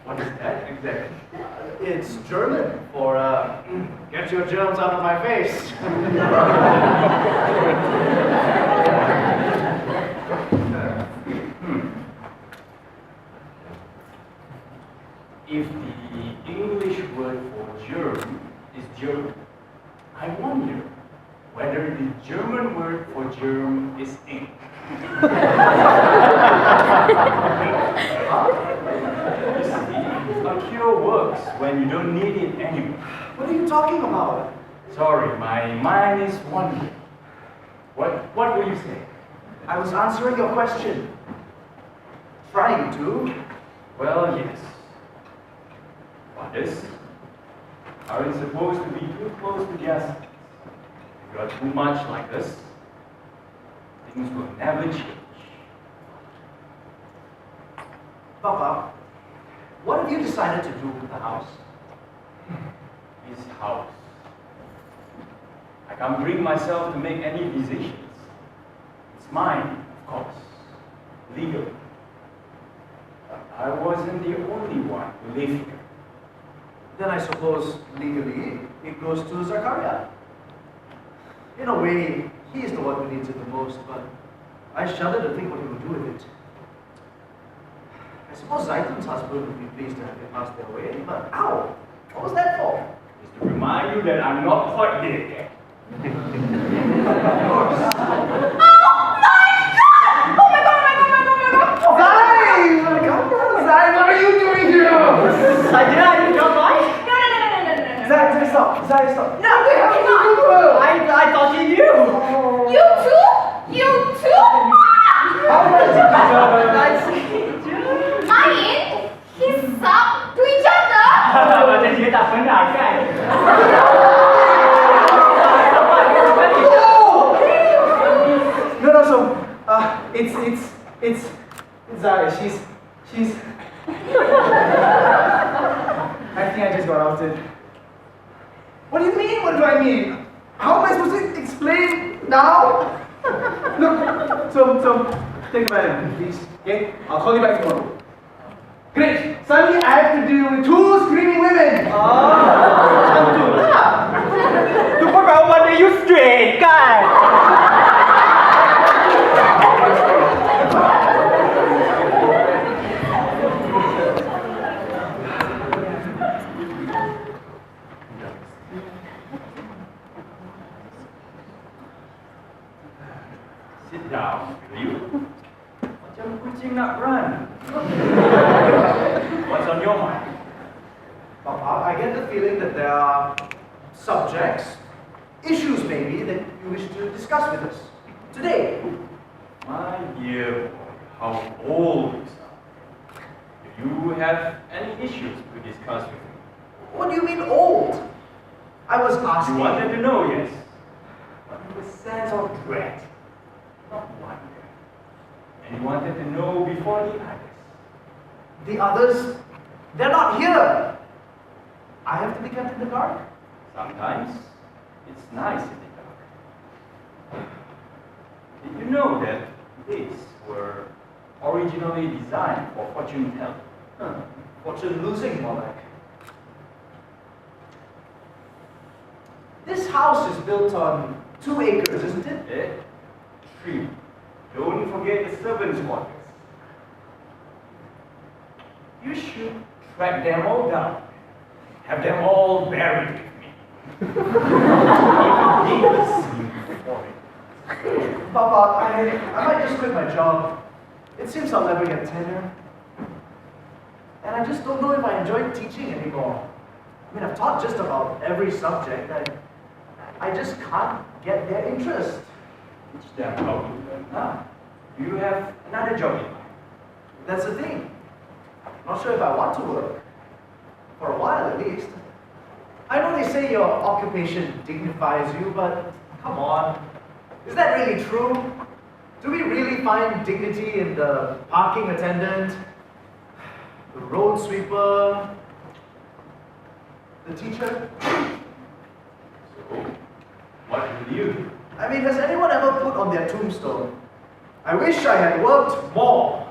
What is that exactly? It's German for, get your germs out of my face. If the English word for germ is German, I wonder whether the German word for germ is ink. You see, a cure works when you don't need it anymore. What are you talking about? Sorry, my mind is wandering. What were you saying? I was answering your question. Trying to. Well, yes. Fathers aren't supposed to be too close to their sons. If you are too much like us, things will never change. Papa, what have you decided to do with the house? This house. I can't bring myself to make any decisions. It's mine, of course, legally. But I wasn't the only one who lived here. Then I suppose, legally, it goes to Zakaria. In a way, he is the one who needs it the most, but I shudder to think what he will do with it. I suppose Zaitun's husband would be pleased to have it pass their way, but ow! What was that for? Is to remind you that I'm not quite there yet. Zai, what are you doing here? Sajna, you dropped by? No. Zai, stop. Zai, stop. No, it's not. I thought you knew. You too? You too? Main? He's up to each other? Macam dia tak pernah kan? No, so, it's Zai, she's, I think I just got outed. What do you mean, what do I mean? How am I supposed to explain now? Look, so, think about it, please, okay? I'll call you back tomorrow. Great, suddenly I have to deal with 2 screaming women. Tu pun baru mana you straight kan? Sit down, will you? Macam kucing nak run. What's on your mind? I get the feeling that there are subjects, issues maybe, that you wish to discuss with us today. My dear boy, how old you sound. Do you have any issues to discuss with me? What do you mean old? I was asking. You wanted to know, yes. But with a sense of dread, not wonder. And you wanted to know before the others. The others, they're not here. I have to be kept in the dark. Sometimes it's nice in the dark. Did you know that these were originally designed for fortune telling? Fortune losing, more like. This house is built on 2 acres, isn't it? Eh? 3. Don't forget the servants' quarters. You should track them all down. Have them all buried with me. Papa, I might just quit my job. It seems I'll never get tenure. And I just don't know if I enjoy teaching anymore. I mean, I've taught just about every subject. I just can't get their interest. Teach them how to learn now. Do you have another job in mind? That's the thing. Not sure if I want to work. For a while, at least. I know they say your occupation dignifies you, but come on. Is that really true? Do we really find dignity in the parking attendant, the road sweeper, the teacher? So, what will you do? I mean, has anyone ever put on their tombstone, I wish I had worked more?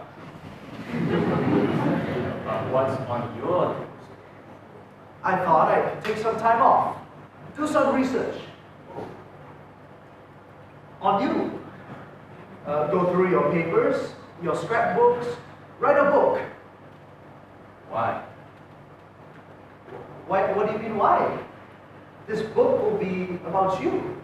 But what's on your tombstone? I thought I'd take some time off, do some research. On you. Go through your papers, your scrapbooks, write a book. Why? Why? What do you mean, why? This book will be about you.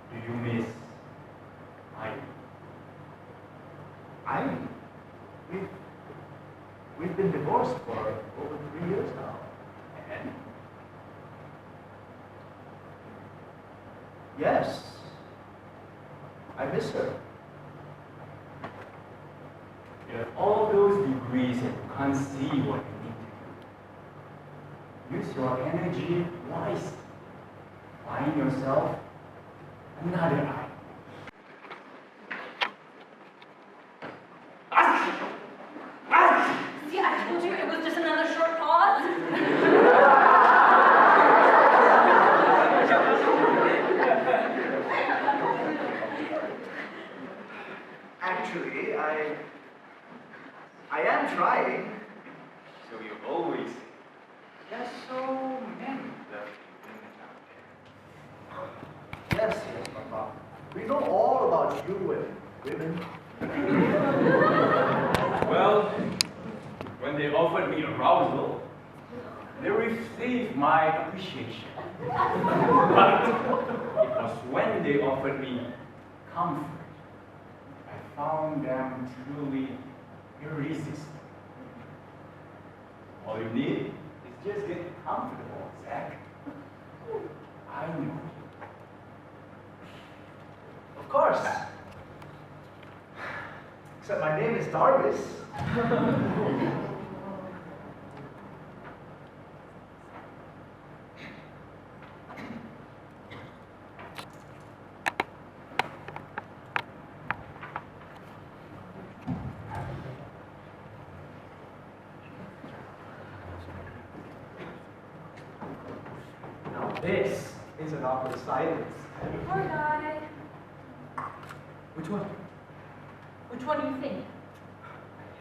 Do you miss I? We've been divorced for over 3 years now. And? Yes. I miss her. You have all those degrees and you can't see what you need to do. Use your energy wisely. Find yourself another eye. See, I told you it was just another short pause. Actually, I am trying. So you always say, there's so many left in the town. Yes, Papa. We know all about you and women. Well, when they offered me arousal, they received my appreciation. But it was when they offered me comfort, I found them truly irresistible. All you need is just get comfortable, Zach. I know. Of course. Except my name is Darvis. Now this is an awkward silence. Poor guy. Which one? Which one do you think? I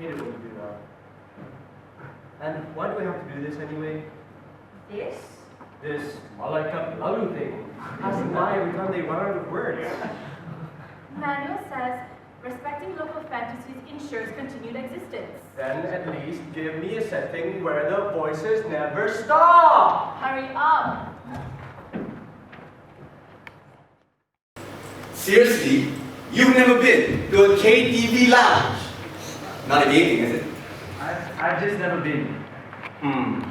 hate it when you do that. And why do we have to do this anyway? This? This Malaikat Lalu thing. Passing by every time they run out of words. Manual says, respecting local fantasies ensures continued existence. Then at least give me a setting where the voices never stop! Hurry up! Seriously? You've never been to a KTV lounge? Not a dating, is it? I've just never been.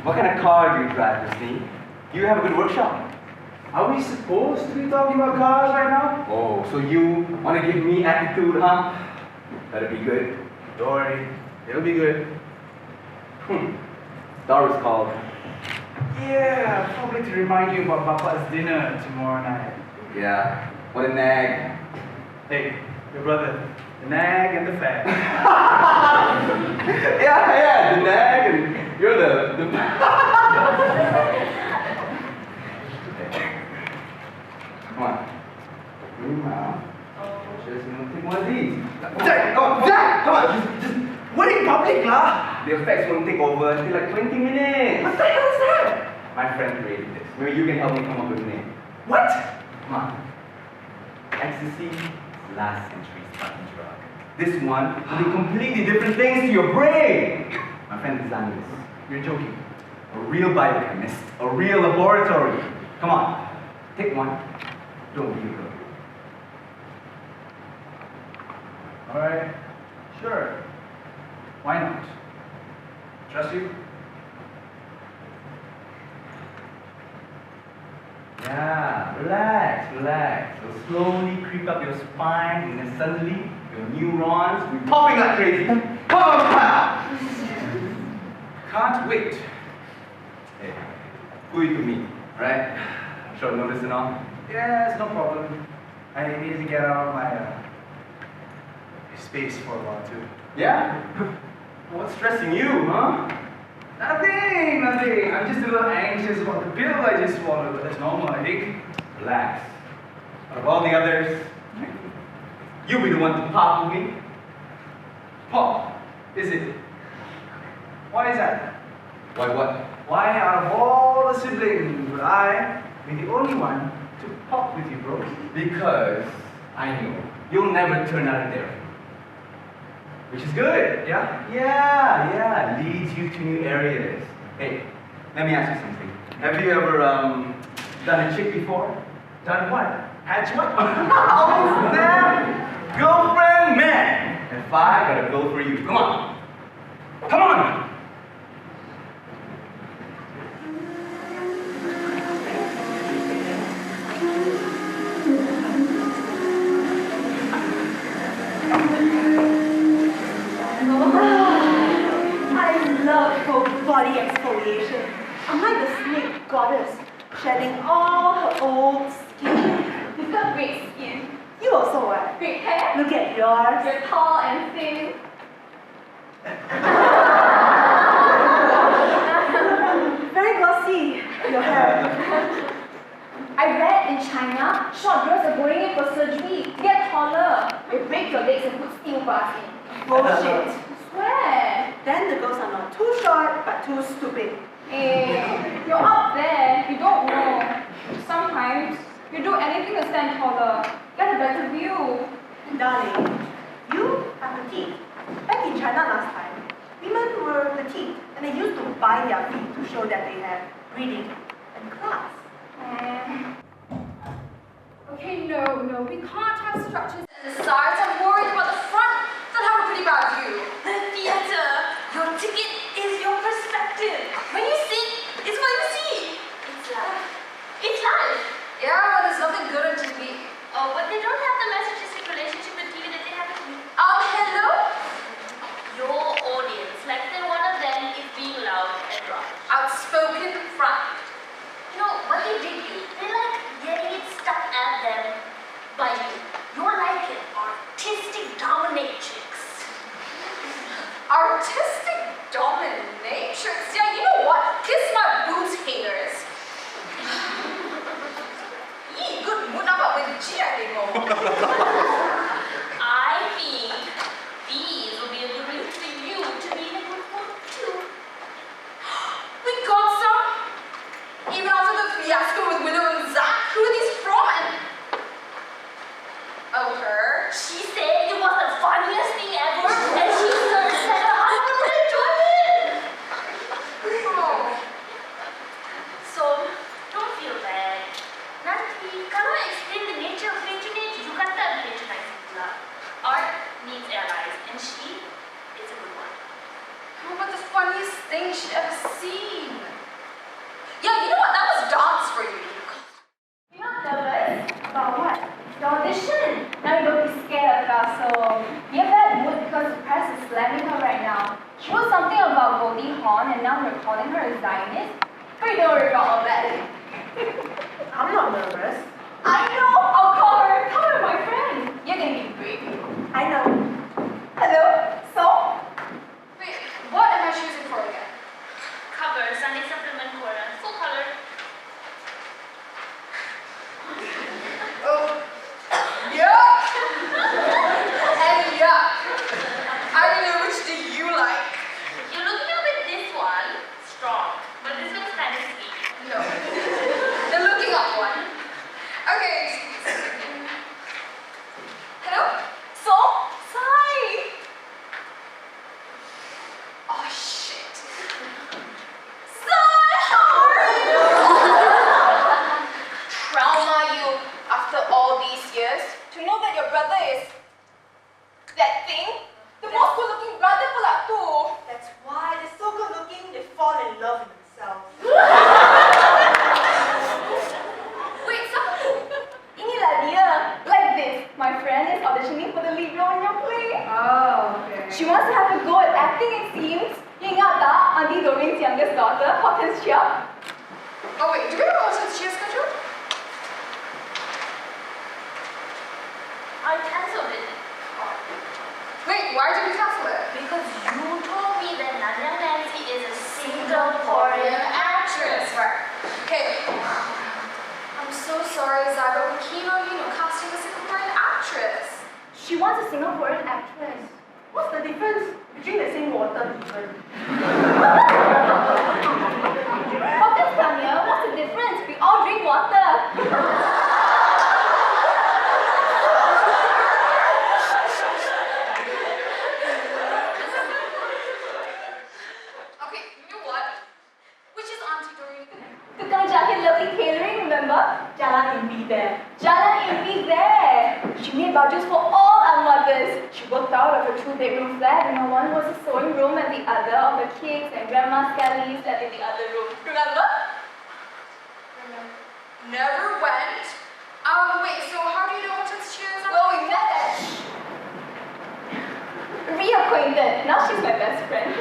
What kind of car do you drive, Disney? Do you have a good workshop? Are we supposed to be talking about cars right now? Oh, so you want to give me attitude, huh? That'll be good. Don't worry, it'll be good. Doris called. Yeah, probably to remind you about Papa's dinner tomorrow night. Yeah, what a nag. Hey, your brother, the nag and the fag. yeah, the nag and you're the Come on. Now, just take one of these. Zach, come on, just What in public, lah? the effects won't take over until like 20 minutes. What the hell is that? My friend created this. Maybe you can help me come up with a name. What? Come on. Ecstasy, last century's fucking drug. This one will do completely different things to your brain. My friend designed this. You're joking. A real biochemist, a real laboratory. Come on, take one. Don't be a girl. Alright, sure. Why not? Trust you? Yeah, relax. So slowly creep up your spine and then suddenly your neurons will be popping like crazy. Come on, pal! Can't wait. who you could meet, right? Short notice and all. Yeah, it's no problem. I needed to get out of my space for a while too. Yeah? What's stressing you, huh? Nothing. I'm just a little anxious about the pill I just swallowed, but that's normal, I think. Relax. Out of all the others, you'll be the one to pop with me. Pop, is it? Why is that? Why what? Why out of all the siblings would I be the only one to pop with you, bro? Because I know you'll never turn out of there. Which is good. Yeah? Yeah, leads you to new areas. Hey, let me ask you something. Have you ever done a chick before? Done what? Hatch what? Oh, snap! Girlfriend, man! If I gotta go for you, come on! Come on! I love full body exfoliation. I'm like the snake goddess, shedding all her old skin. You've got great skin, You also what? great hair, Look at yours. you're tall and thin. Very glossy, your hair. I read in China, short girls are going in for surgery to get taller. They break your legs and put steel bars in. Bullshit. Swear. Then the girls are not too short, but too stupid. You're up there, you don't know. Sometimes, you do anything to stand taller. Get a better view. Darling, you are petite. Back in China last time, women were petite, and they used to buy their feet to show that they have breeding and class. Okay, no, we can't have structures and the sides. I'm worried about the front. They'll have a pretty bad view. The theater. Your ticket is your perspective. When you sit, it's what you see. It's life. It's life. Yeah, but there's nothing good on TV. Oh, but they don't have the masochistic relationship with TV that they have with me. Hello? Your audience, like that one of them is being loud and rough. Outspoken front. You know, what they dig you, they like getting it stuck at them by you. You're like an artistic dominatrix. Artistic dominatrix. Yeah, you know what? Kiss my boots, haters. Yee, good mood about with Gia anymore. I think these will be a good reason for you to be in a good mood too. We got some. Even after the fiasco with Willow and Zach, who are these from? Oh, her? She said it was the funniest thing ever, and she said I would enjoy it. Oh. So, don't feel bad. Nanti, kalau I explain the nature of patronage, you can't patronize pula. Art needs allies, and she is a good one. Oh, but the funniest thing she'd ever seen. Yeah, you know what? That was dance for you. You're not nervous? About what? The audition. Now you don't be scared of her, so be a bad mood because the press is slamming her right now. She wrote something about Goldie Hawn and now they're calling her a Zionist. But you don't worry about all that. I'm not nervous. I know! I'll call her. Tell her my friend. You're gonna be brave. I know. Hello? So? Wait, what am I choosing for again? Cover, Sunday supplement Quran, full color. Oh, yuck! And yuck. I don't know, which do you like? You're looking up at this one, strong, but this one's kind of sweet. No. Zai, but we're keen on, casting a Singaporean actress. She wants a Singaporean actress. What's the difference between the same water even? Okay, Tanya, what's the difference? We all drink water. Okay, you know what? Which is Auntie Doreen? Tukang jahit lovely tailoring, remember? Jalan Imbi there. Jalan Impi there. She made bajus for all our mothers. She worked out of a 2-bedroom flat, one was a sewing room and the other of the cakes and grandma's skellies slept in the other room. Remember? Never went. Wait, so how do you know what she is? Well, we met at... Reacquainted. Now she's my best friend.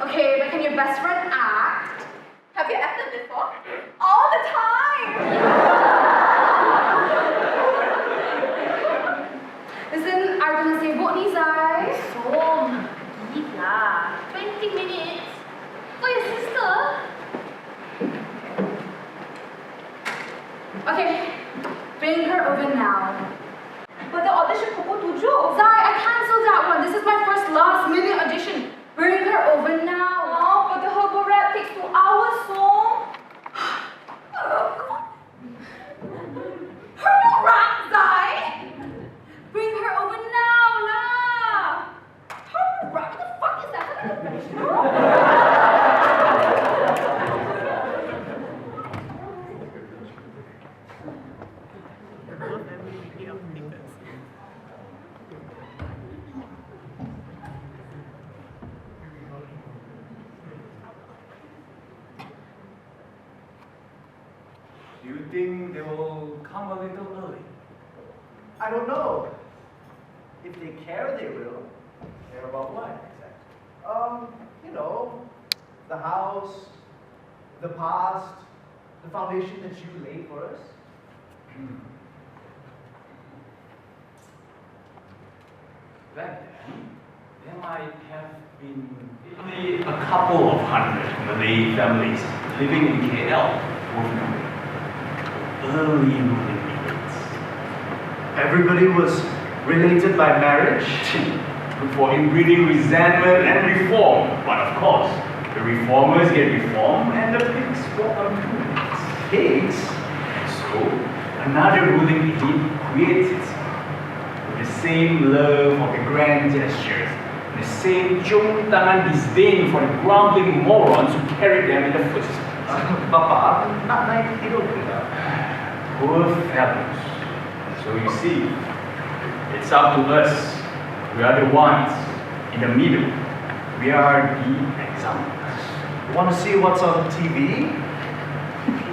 Okay, but can your best friend act? Have you acted before? All the time! Listen, I'm gonna say what ni Zai. So, give lah. 20 minutes. For your sister. Okay, bring her over now. But the audition pukul 7. Zai, I cancelled that one. This is my first last-minute audition. Bring her over now. Oh, but the herbal wrap takes 2 hours, so. Herbal wrap, Zai! Bring her over now, lah! Herbal wrap? What the fuck is that? What kind of vegetable? Do you think they will come a little early? I don't know. If they care, they will. Care about what exactly? The house, the past, the foundation that you laid for us. Back then, there might have been only a couple of hundred Malay families living in KL. Early ruling periods. Everybody was related by marriage. For inbreeding resentment and reform. But of course, the reformers get reformed and the pigs walk on two legs. Pigs? So, another ruling elite creates itself with the same love for the grand gestures, and the same cium tangan disdain for the grumbling morons who carried them in the first place. Papa, not like hero kita. Poor fellows. So you see, it's up to us. We are the ones in the middle. We are the examples. Want to see what's on TV?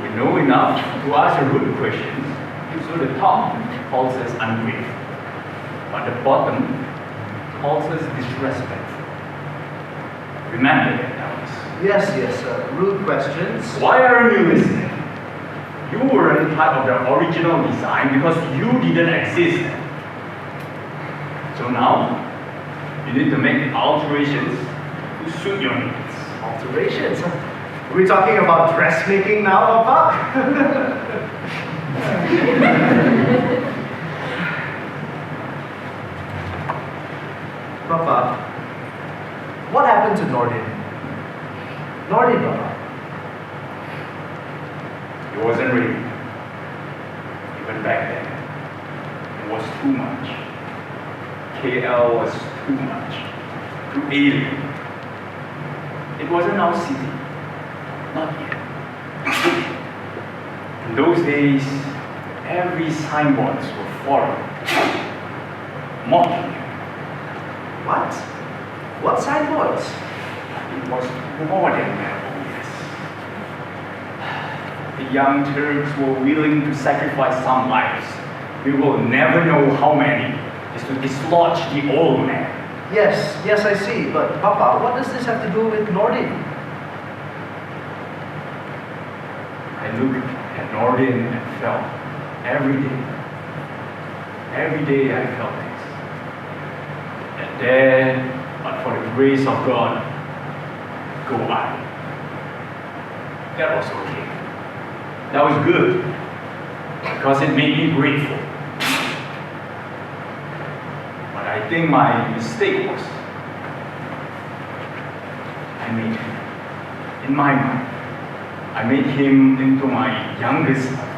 We know enough to ask a rude question, so the top calls us ungrateful, but the bottom calls us disrespectful. Remember that, Alice. Yes, rude questions. Why aren't you listening? You weren't part of the original design because you didn't exist. So now, you need to make alterations to suit your needs. Alterations? Are we talking about dressmaking now, Papa? Papa, what happened to Nordin? Nordin, Papa. It wasn't ready. Even back then, it was too much. KL was too much, too alien. It wasn't our city, not yet. In those days, every signboards were foreign, mocking you. What? What signboards? It was more than that, oh yes. The young Turks were willing to sacrifice some lives. We will never know how many. Is to dislodge the old man. Yes, I see. But Papa, what does this have to do with Nordin? I looked at Nordin and felt every day I felt this. And then, but for the grace of God, go I. That was okay. That was good. because it made me grateful. But I think my mistake was in my mind, I made him into my youngest son.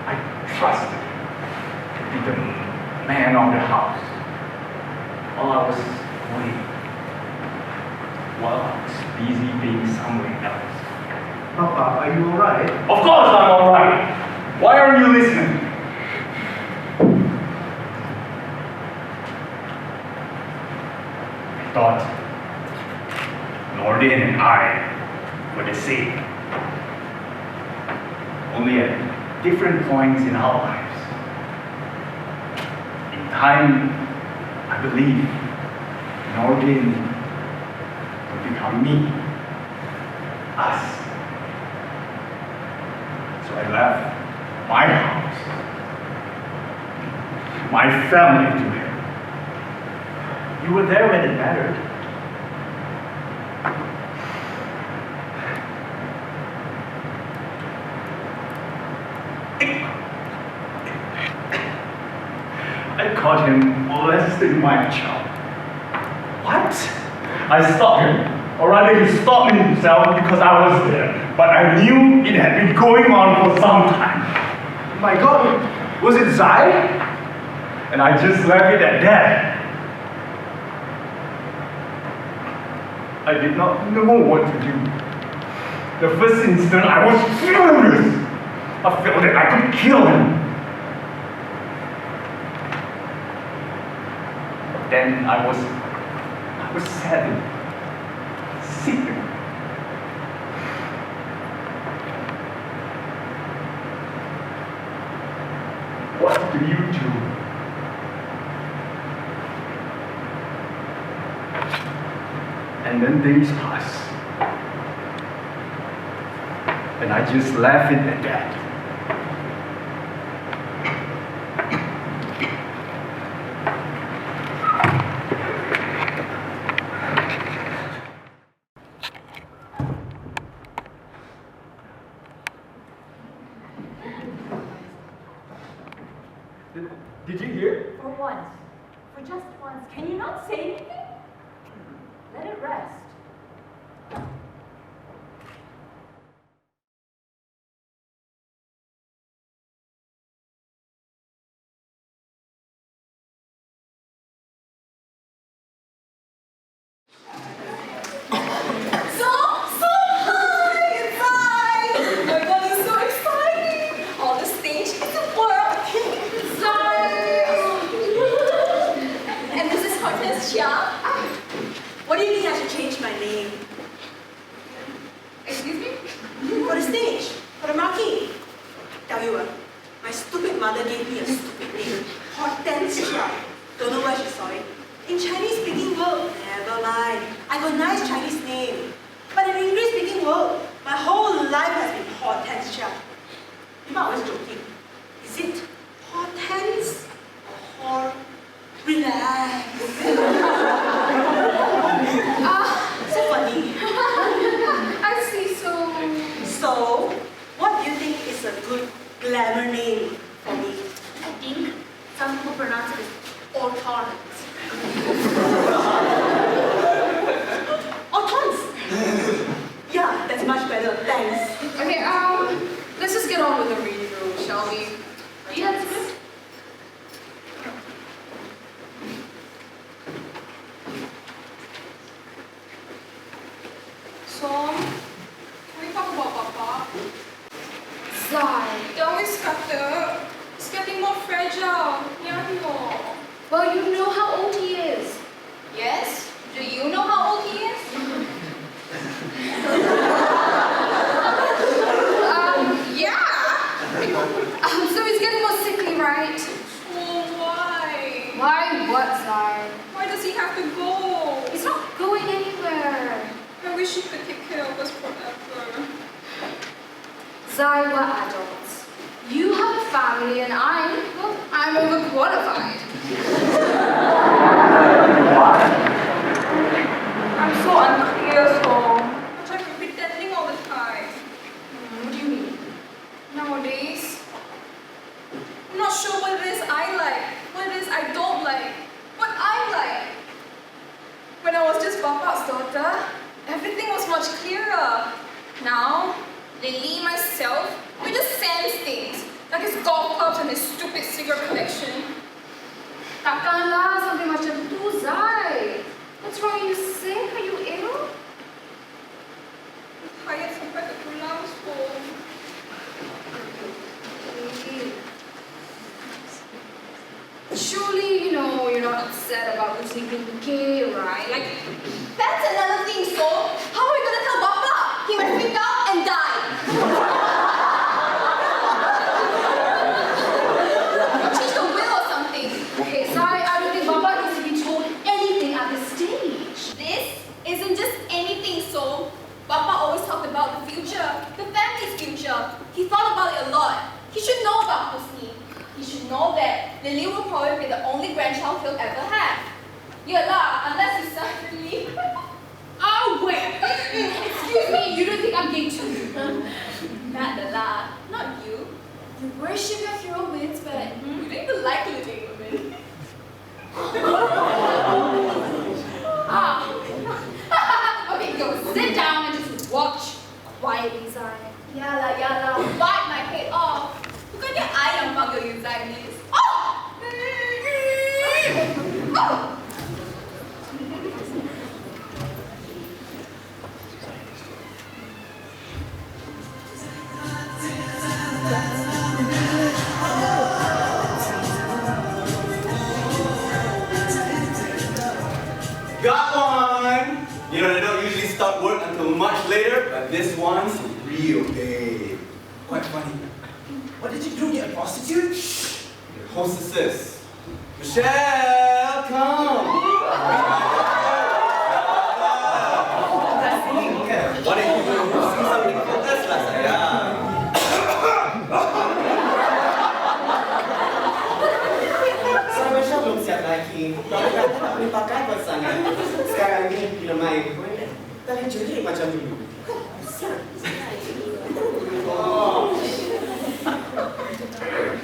I trusted him to be the man of the house while I was away, while I was busy being somewhere else. Papa, are you alright? Of course I'm alright. Why aren't you listening? I thought Nordin and I were the same. Only at different points in our lives. In time, I believe Nordin will become me, us. So I left my house, my family to him. You were there when it mattered. I caught him molesting my child. What? I stopped him, or rather he stopped himself because I was there. But I knew it had been going on for some time. My God, was it Zai? And I just left it at that. I did not know what to do. The first instant I was furious. I felt that I could kill him. Then I was saddened, sick. What do you do? And then things pass. And I just left it at that. Did you hear? For once. For just once. Can you not say anything? Let it rest. What do you think I should change my name? Excuse me? For the stage, for the marquee. Tell you what, my stupid mother gave me a stupid name. Hortensia. Don't know where she saw it. In Chinese speaking world, never mind. I got a nice Chinese name. But in English speaking world, my whole life has been Hortensia. People are always joking. Is it Hortense or Hor? Relax. So funny. I see, so... So, what do you think is a good glamour name for me? I think some people pronounce it as Ortorans. Hortense. Yeah, that's much better. Thanks. Okay, let's just get on with the reading room, shall we? Yeah, that's good. So, can we talk about Papa? Zai, the always scatter. It's getting more fragile. Yeah, no. Well, you know how old he is. Yes? Do you know how old he is? Yeah. So he's getting more sickly, right? Oh, why? Why what, Zai? Why does he have to go? He's not going anywhere. I wish he could take care of us forever. Zai, we're adults. You have a family and I'm overqualified. I'm so unclear, so much like you're pretending all the time. What do you mean? Nowadays, everything was much clearer. Now, Lily, myself, we just sense things, like his golf clubs and his stupid cigarette collection. Takkanlah sampai macam tu, Zai. What's wrong? Are you sick? Are you ill? I'm tired sampai ke tulang, Spong. Surely, you're not upset about losing K, right? Like, That's another thing, so how are we gonna tell Papa? He might freak out and die. change the will or something. Okay, sorry, I don't think Baba needs to be told anything at this stage. This isn't just anything, so Papa always talked about the future, the family's future. He thought about it a lot. He should know about Husni. He should know that Lily will probably be the only grandchild he'll ever have. Yelah, unless you suddenly... Oh, wait. Excuse me, you don't think I'm gay too? Not not you. You worship your hero wins, but you don't even like living women. Okay, go sit down and just watch quietly, Zai. Yala, wipe my head off. Bukannya I yang panggil you Zainis. Oh! Oh! Got one! You know, they don't usually start work until much later, but this one's real big. Quite funny. What did you do? Get a prostitute? Hostesses. Michelle, come! What did you do? See something for us last night? Yeah. Saya belum siap lagi. Kalau kata tak boleh pakai buat sangat. Sekarang ni bila main, tak boleh jerit macam dulu.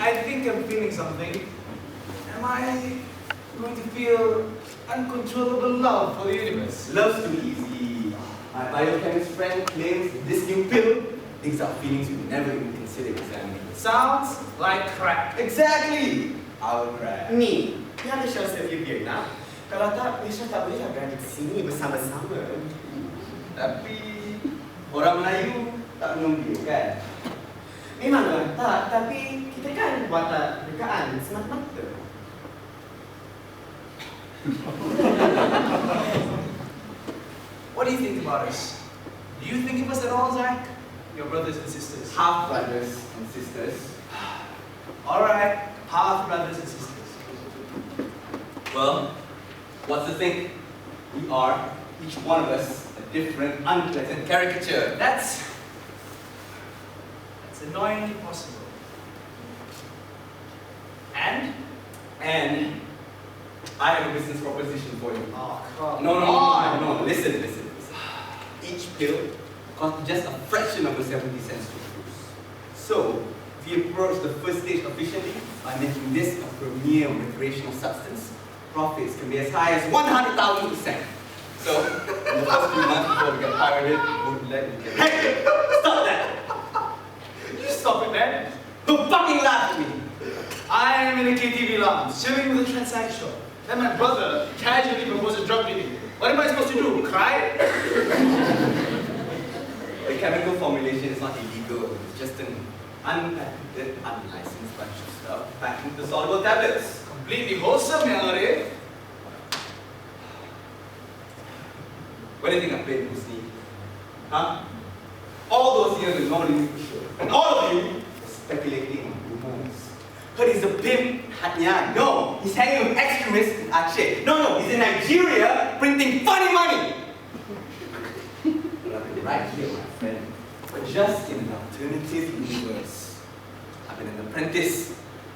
I think I'm feeling something. Am I going to feel uncontrollable love for the universe? Love's too easy. My biochemist friend claims this new pill digs up feelings we never even considered examining. Sounds like crack. Exactly! Our crack. Ni, yang Michelle Sylvia Vietnam. Kalau tak, Michelle tak boleh berada di sini bersama-sama. Tapi orang Melayu tak minum bir kan? Memanglah tak, tapi kita kan watak rekaan semata-mata. What do you think about us? Do you think of us at all, Zach? Your brothers and sisters. Half brothers and sisters. Alright, half brothers and sisters. Well, what's the thing? We are, each one of us, a different, unpleasant caricature. That's annoyingly possible. And I have a business proposition for you. oh, come No. Listen. Each pill costs just a fraction of the 70 cents to produce. So, if you approach the first stage efficiently by making this a premier recreational substance, profits can be as high as 100,000%. So, in the first few months before we get pirated, we'll let you get. Hey! Stop that! You stop it, man. Don't fucking laugh at me! I am in a KTV lounge, chilling with a transsexual. Then my brother casually proposed a drug dealing. What am I supposed to do? Cry? The chemical formulation is not illegal. It's just an unpatented, unlicensed bunch of stuff packed into soluble tablets. Completely wholesome, Yangare. What do you think I played Husni? Huh? All those years with no news for sure. And all of you are speculating on rumors. Heard he's a pimp, Hatnya. No, he's hanging with extremists in Aceh. No, he's in Nigeria printing funny money. But I've been right here, my friend. But just in an alternative universe. I've been an apprentice,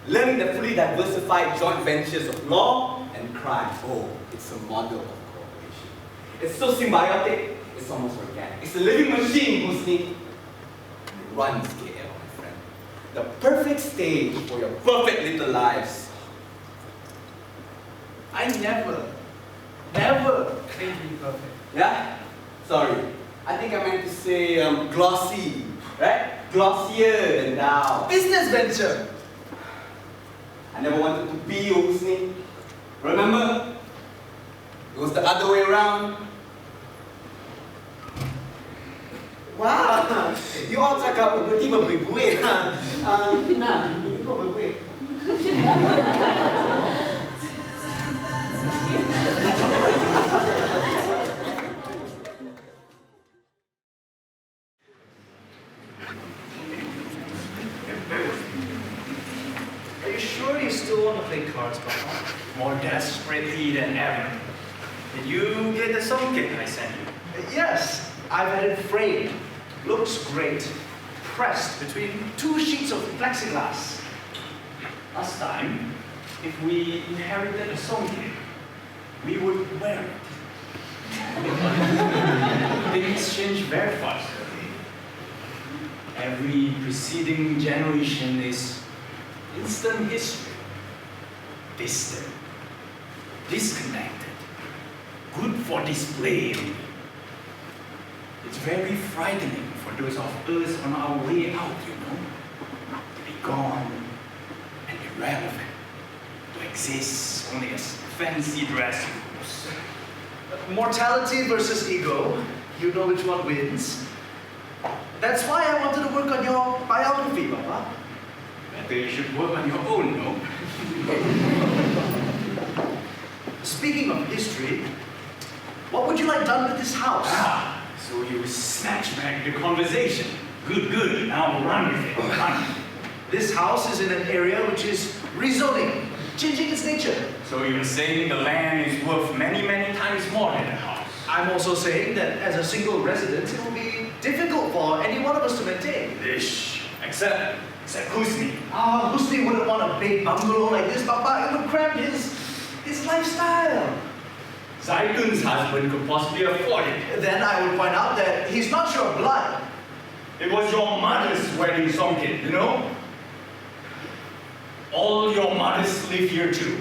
learning the fully diversified joint ventures of law and crime. Oh, it's a model of cooperation. It's so symbiotic, it's almost organic. It's a living machine, Husni. It runs KL, my friend. The perfect stage for your perfect little lives. I never claimed to be perfect. Yeah? Sorry. I think I meant to say glossy, right? Glossier than thou. Business venture. I never wanted to be Husni. Remember? It was the other way around. Wow, you all cakap tiba-tiba berbuih. Nah, ini kok berbuih. Are you sure you still want to play cards, Papa? More desperately than ever. Did you get the song kit I sent you? Yes, I've had it framed. Looks great. Pressed between 2 sheets of plexiglass. Last time, if we inherited a song kit, we would wear it. Things change very fast. Every preceding generation is instant history. Distant, disconnected, good for display. It's very frightening for those of us on our way out, you know, to be gone and irrelevant, to exist only as fancy dress rules. Mortality versus ego. You know which one wins. That's why I wanted to work on your biography, Papa. Better you should work on your own, no? Speaking of history, what would you like done with this house? Ah, so you snatch back the conversation. Good, good. Now run with it. Run. This house is in an area which is rezoning, changing its nature. So you're saying the land is worth many, many times more than the house? I'm also saying that as a single resident, it will be difficult for any one of us to maintain. Ish. Except Husni. Husni wouldn't want a big bungalow like this, Papa. It would cramp his lifestyle. Zaitun's husband could possibly afford it. Then I would point out that he's not your blood. It was your mother's wedding song kit, you know? All your mothers live here too.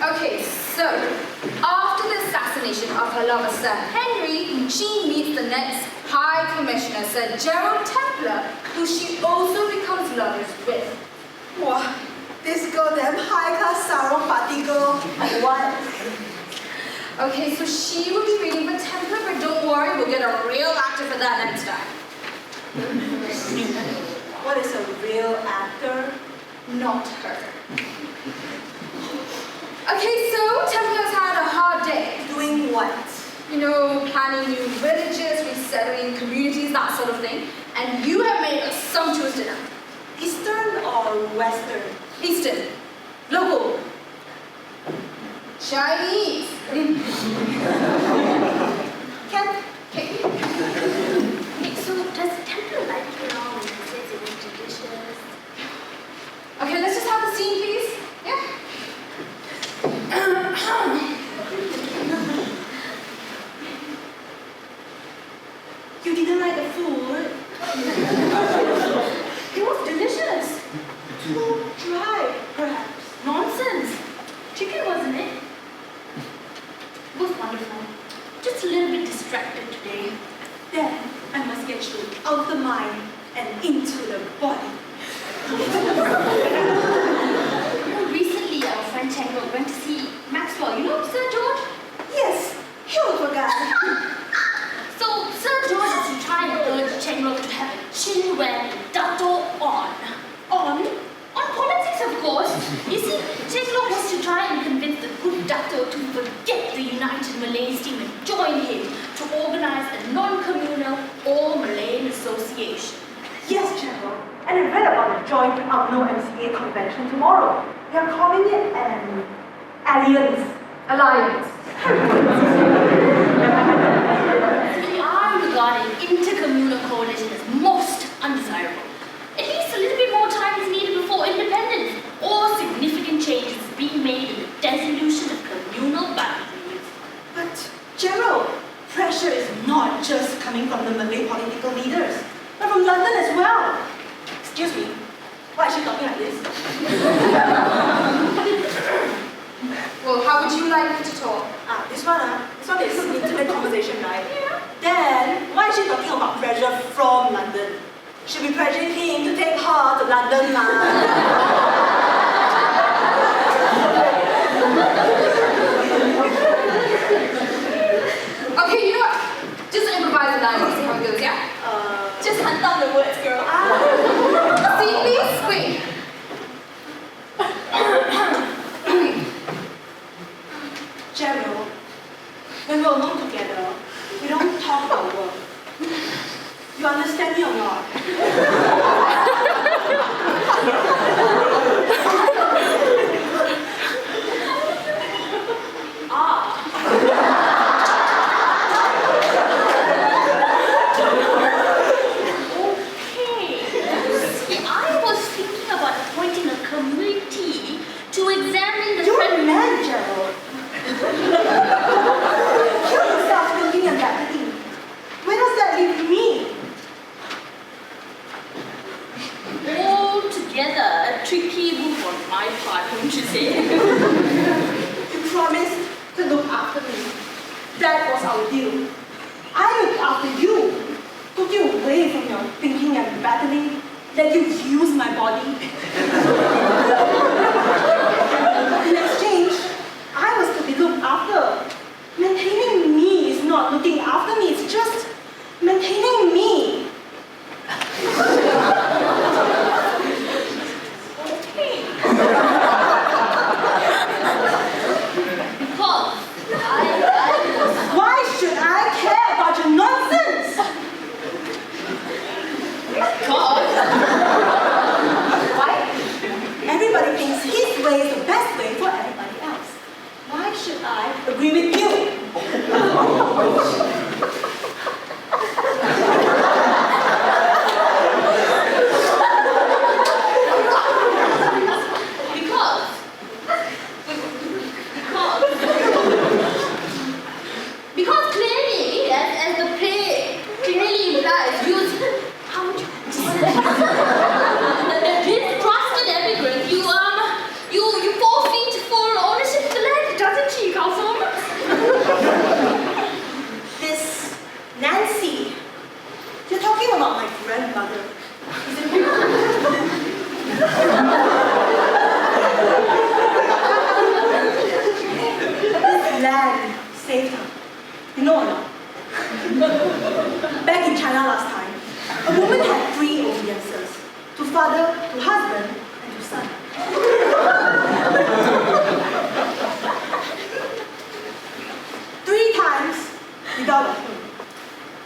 Okay, so after the assassination of her lover Sir Henry, she meets the next High Commissioner Sir Gerald Templar, who she also becomes lovers with. Wow, this girl damn high class sarong party girl. What? Okay, so she will be reading for Templar, but don't worry, we'll get a real actor for that next time. What is a real actor? Not her. Okay, so Templar's had a hard day. Doing what? You know, planning new villages, resettling communities, that sort of thing. And you have made a sumptuous dinner. Eastern or Western? Eastern. Local. Chinese. Can Okay. Okay, so does Templar like it all when he says it was delicious? Okay, let's just have the scene, please. Yeah. you didn't like the food? It was delicious. Too dry, perhaps. Nonsense. Chicken, wasn't it? It was wonderful. Just a little bit distracted today. Then I must get you out of the mind and into the body. Recently, our friend Chenglo went to see Maxwell. You know Sir George? Yes, beautiful guy. So Sir George is to try and urge Chenglo to have a chin-wag dato on. On politics, of course. You see, Chenglo has to try and convince the good dato to forget the United Malays team and join him to organize a non-communal all-Malayan association. Yes, General. And I read about the joint UMNO MCA convention tomorrow. They are calling it an alliance. Alliance. I regard an intercommunal coalition as most undesirable. At least a little bit more time is needed before independence or significant changes being made in the dissolution of communal boundaries. But, General, pressure is the Malay political leaders, but from London as well. Excuse me, why is she talking like this? Well, how would you like me to talk? This one is intimate conversation, right? Yeah. Then, why is she talking about pressure from London? Should be pressuring him to take her to London, Okay, you know what? Just improvise a line and see how it goes, yeah? Just hunt down the words, girl. See, please? Wait. Gerald, when we're alone together, we don't talk about work. You understand me or not? See, I was thinking about appointing a committee to examine the You're a man, Gerald. Kill yourself thinking of that thing. Where does that leave me? Altogether, a tricky move on my part, don't you say? You promised to look after me. That was our deal. I looked after you. Took you away from your thinking and battling. Let you use my body. In exchange, I was to be looked after. Maintaining me is not looking after me, it's just maintaining me. Why should I care about your nonsense? Why? Everybody thinks his way is the best way for everybody else. Why should I agree with you? Because clearly, as the play clearly implies, distrusted immigrant, you forfeit full ownership of the land, doesn't she, Cousin? This Nancy, you're talking about my grandmother, isn't it? This land saved her. You know or not? Back in China last time, a woman had 3 obediences. To father, to husband, and to son. 3 times without a home.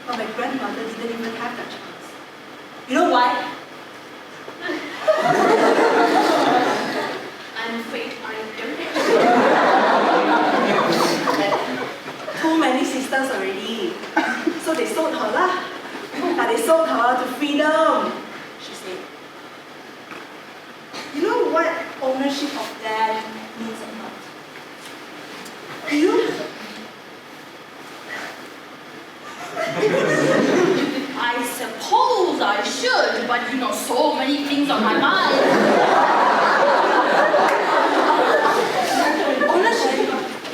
But my grandmother didn't even have that chance. You know why? I'm afraid I don't. Too many sisters already. So they sold her lah. But they sold her to freedom, she said. You know what ownership of land means or not? Do you? I suppose I should, but you know, so many things on my mind. Ownership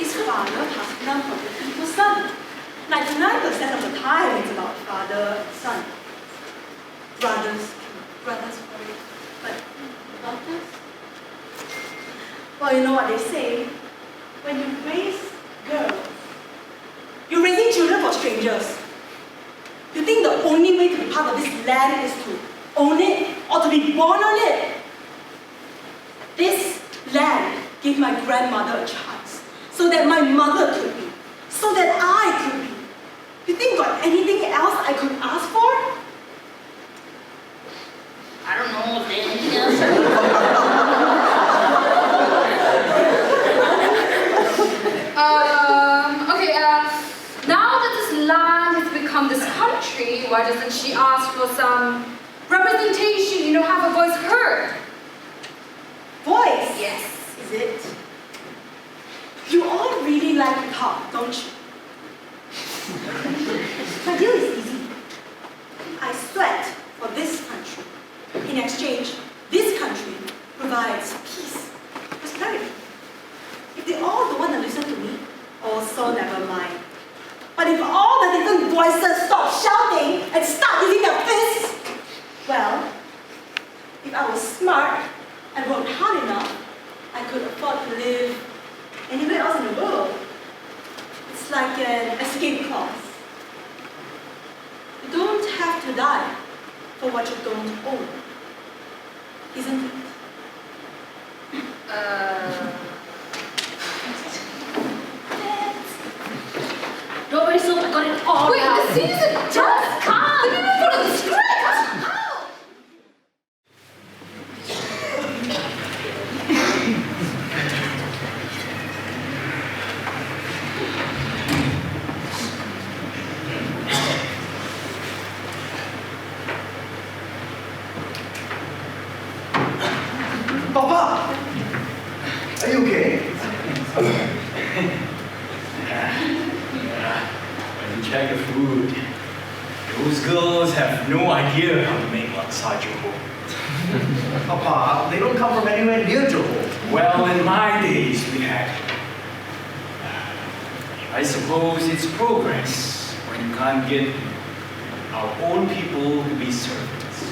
is father, husband, property to son. 99% of the time it's about father, son. Brothers, but daughters? Well, you know what they say. When you raise girls, you're raising children for strangers. You think the only way to be part of this land is to own it or to be born on it? This land gave my grandmother a chance so that my mother could be, so that I could be. You think got anything else I could ask for? I don't know if there's anything else. Okay, now that this land has become this country, why doesn't she ask for some representation, have her voice heard? Voice? Yes. Is it? You all really like to talk, don't you? My deal is easy. for this country. In exchange, this country provides peace, prosperity. If they all don't want to listen to me, also never mind. But if all the different voices stop shouting and start using their fists, well, if I was smart and worked hard enough, I could afford to live anywhere else in the world. It's like an escape clause. You don't have to die for what you don't own, isn't it? Don't worry, so I got it all Wait, now. the scene isn't Just calm. They didn't follow the script! Ow! Papa! Are you okay? When you check the food, those girls have no idea how to make laksa Johor. Papa, they don't come from anywhere near Johor. Well, in my days, we had. I suppose it's progress when you can't get our own people to be servants.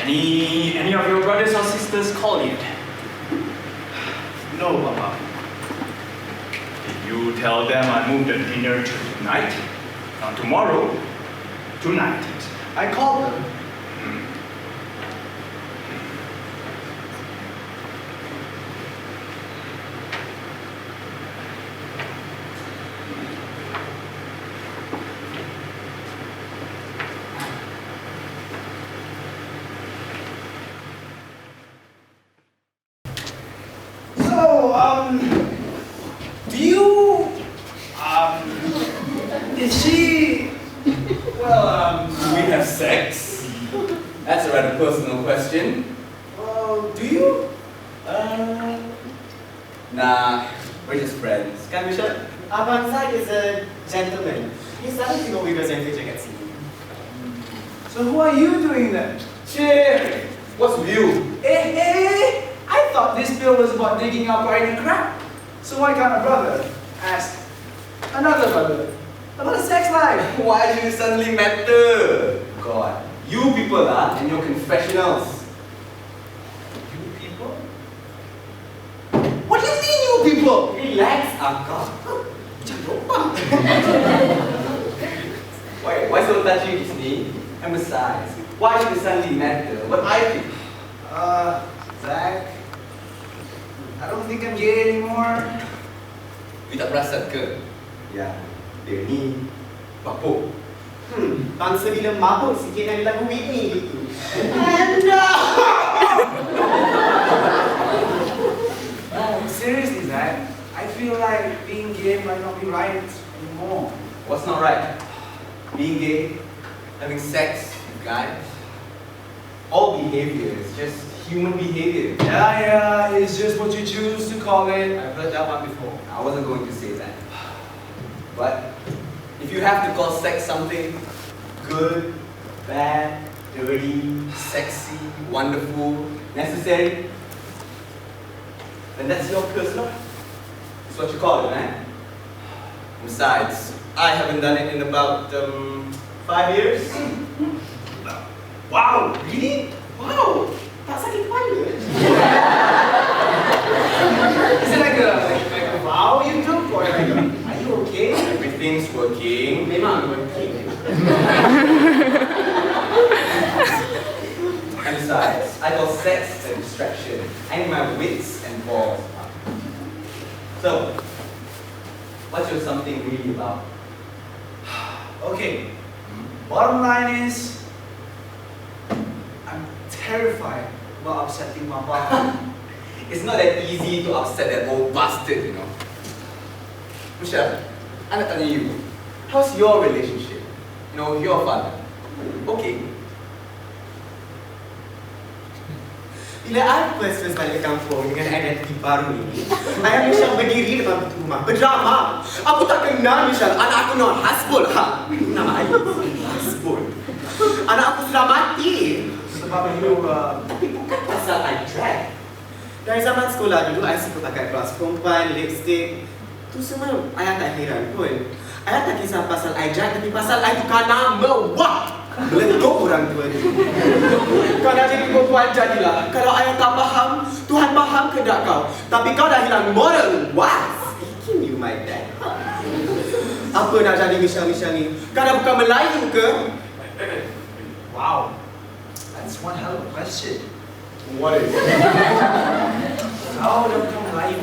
Any of your brothers or sisters call yet? No, Papa. Did you tell them I moved the dinner to tonight? Not tomorrow, tonight. I called them. Do you, is she, well, Do we have sex? That's a rather personal question. do you? Nah, we're just friends. Kan Michelle, Abang Zaid is a gentleman. He's starting to know we present future at sea. So who are you doing then? Shit! What's with you? I thought this bill was about digging out quite a crap. So why can't a brother ask another brother about a sex life? Why do you suddenly matter? God, you people and your confessionals. You people? What do you mean you people? Relax, Uncle. Why so touchy, Disney? And besides, why should it suddenly matter what I think? Zach, I don't think I'm gay anymore. You tak perasan ke? Ya, dia ni papuk. Bangsa bila mabuk sikit dari lagu Whitney gitu. Seriously, Zach, I feel like being gay might not be right anymore. What's not right? Being gay, having sex with guys, all behavior is just human behavior. Yeah, it's just what you choose to call it. I've heard that one before. I wasn't going to say that. But if you have to call sex something good, bad, dirty, sexy, wonderful, necessary, then that's your personal. It's what you call it, man. Besides, I haven't done it in about 5 years. Wow, really? Wow! Tak sakit kepala. Is it like a vow you took, or like are you okay? Everything's working. Memang working. And besides, I call sex a distraction. I need my wits and balls up. So, what's your something really about? Okay, bottom line is, I'm terrified about upsetting my papa. It's not that easy to upset that old bastard, you know. Michelle, I'm telling you, how's your relationship? You know, with your father? Okay. Bila I first balik ke kampung dengan identiti baru ini, ayah Michelle berdiri depan pintu rumah, berdrama. Aku tak kenal Michelle, anak aku nama Hasbul. Nama ayah Hasbul. Anak aku sudah mati. Sebab you, Tapi bukan pasal I drag. Dari zaman sekolah dulu, I suka pakai bras perempuan, lipstick. Tu semua ayah tak heran pun. Ayah tak kisah pasal I drag, tapi pasal I tukar nama. Wah! Meletup orang tua ni. Kau dah jadi perempuan, jadilah. Kalau ayah tak faham, Tuhan faham ke tak kau? Tapi kau dah hilang moral. Wah! Speaking you my dad. Apa nak jadi Michelle ni? Kau dah bukan Melayu ke? wow, that's one hell of a question. What is it? How do you become Melayu?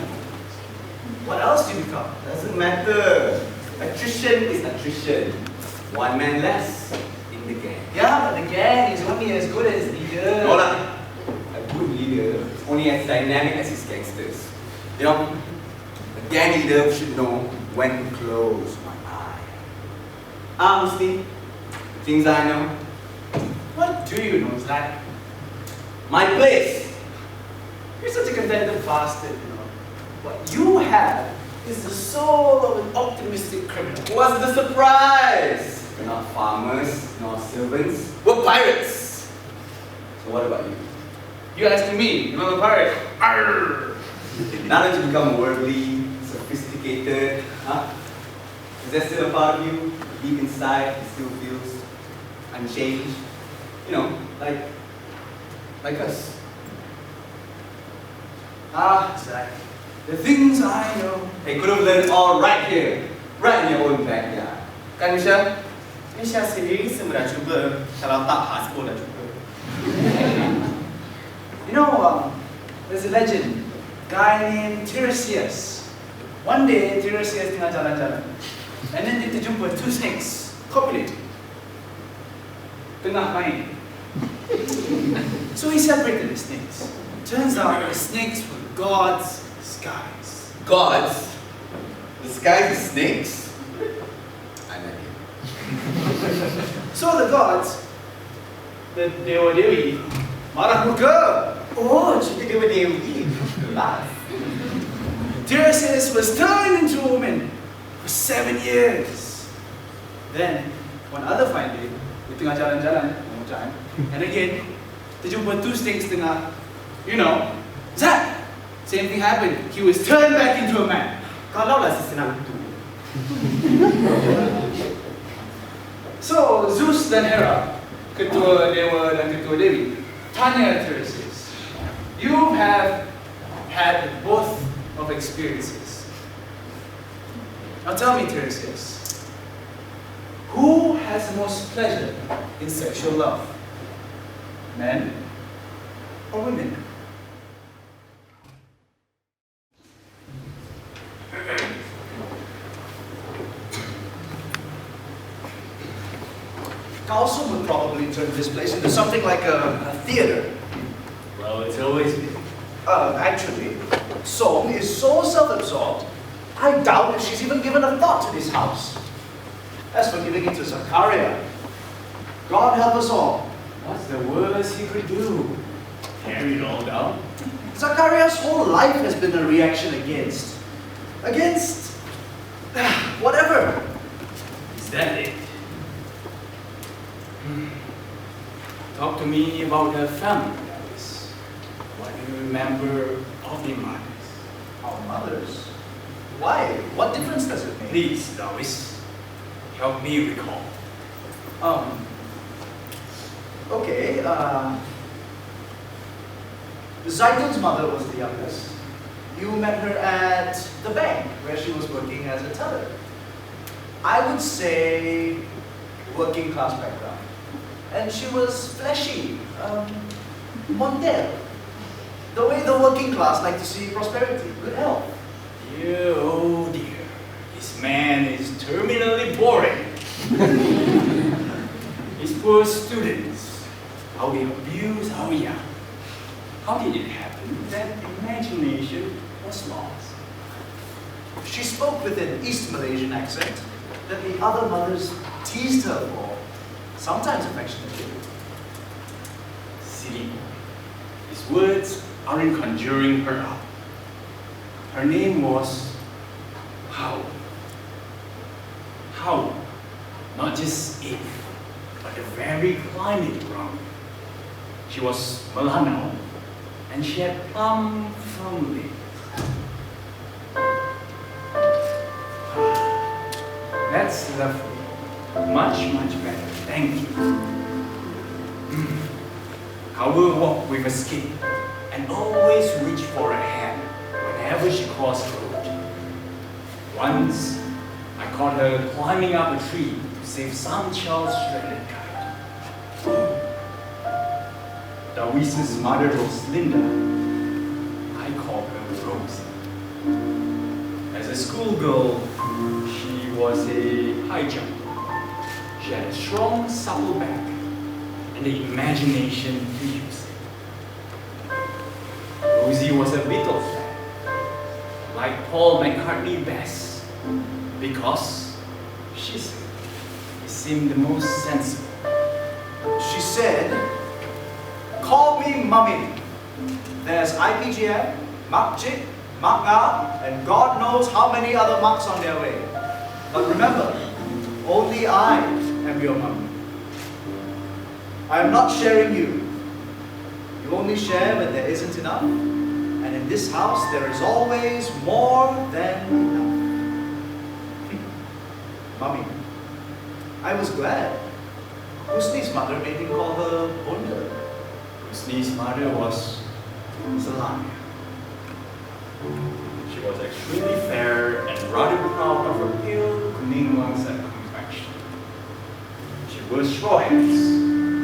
What else do you become? Doesn't matter. Attrition is attrition. One man less in the gang. Yeah, but the gang is only as good as leader. No lah. A good leader is only as dynamic as his gangsters. You know, a gang leader should know when to close one eye. Honestly, things I know. What do you know, Zach? My place. You're such a contented bastard, you know. What you have is the soul of an optimistic criminal. What's the surprise? We're not farmers, nor servants. We're pirates. So what about you? You asking me, you know the pirate? Arr! Now that you become worldly, sophisticated, huh? Is there still a part of you, deep inside, that still feels unchanged? You know, like us. Ah, Zach. The things I know. They could have learned all right here, right in your own backyard. Kan, Michelle? Misha sendiri semua dah cuba. Kalau tak, Hasbo dah cuba. You know, there's a legend. Guy named Tiresias. One day, Tiresias tengah jalan-jalan. And then dia terjumpa two snakes, copulating. Tengah main. So he separated the snakes. Turns out the snakes were God's skies. Gods? The skies are snakes? I like it. So the gods, the Dewa Dewi, marah murka. Oh, cerita Dewa Dewi. Kelas. Tiresias was turned into a woman for 7 years. Then, one other fine day, dia tengah jalan-jalan, one more time, and again, terjumpa two snakes tengah, you know, zap! Same thing happened. He was turned back into a man. Kalaulah sesenang itu. So, Zeus dan Hera, ketua Dewa dan ketua Dewi, tanya Tiresias, you have had both of experiences. Now tell me, Tiresias, who has the most pleasure in sexual love? Men or women? Carlson would probably turn this place into something like a theater. Well, it's always been. Actually, Song is so self-absorbed, I doubt if she's even given a thought to this house. As for giving it to Zachariah, God help us all. What's the worst he could do? Tear it all down? Zachariah's whole life has been a reaction against whatever. Is that it? Talk to me about her family, Alice. What do you remember of the mothers? Our mothers? Why? What difference does it make? Please, Lois, help me recall. Okay, Zaitun's mother was the youngest. You met her at the bank, where she was working as a teller. I would say working class background. And she was fleshy, Montel. The way the working class like to see prosperity, good health. Dear, oh dear, this man is terminally boring. His poor students, how they abuse our young. How did it happen that imagination was lost? She spoke with an East Malaysian accent that the other mothers teased her for, sometimes affectionately. Silly boy. His words aren't conjuring her up. Her name was How. How. Not just if, but the very climate around me. She was Melanau, and she had plum firm lips. That's lovely. Much, much better. Thank you. I will walk with a skip and always reach for a hand whenever she crossed the road. Once, I caught her climbing up a tree to save some child's shredded kite. Dawis's mother was Linda. I called her Rosie. As a schoolgirl, she was a high jumper. She had a strong, supple back and the imagination to use it. Rosie was a Beatles fan, like Paul McCartney best, because she said he seemed the most sensible. She said, "Call me Mummy. There's IPGM, Mark Chick, Mark Nga, and God knows how many other marks on their way. But remember, only I am your mummy. I am not sharing you. You only share when there isn't enough, and in this house there is always more than enough." Mummy, I was glad. Husni's mother made him call her Bunda. Husni's mother was Salami. She was extremely fair and rather proud of her pale kuning langsat complexion. She wore straw hats,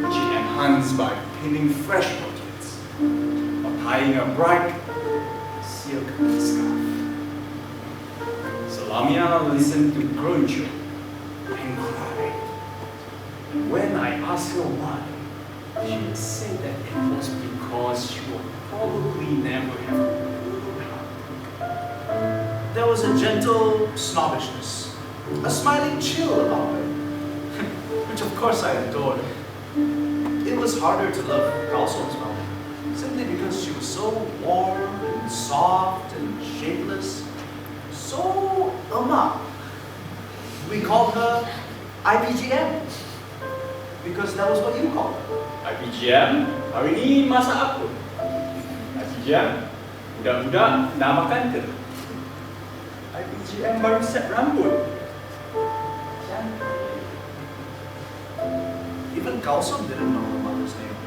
which she enhanced by pinning fresh portraits or tying a bright silk scarf. Salamia listened to Groncho and cried. And when I asked her why, she said that it was because she would probably never have a good heart. There was a gentle snobbishness, a smiling chill about her, which of course I adored. It was harder to love Kaosong's mom, simply because she was so warm and soft and shapeless, so lemak. We called her IPGM, because that was what you called her. IPGM, hari ini masak apa? IPGM, budak-budak nak makan ke? IPGM baru set rambut. Cantik. Even Kaosong didn't know her mother's name,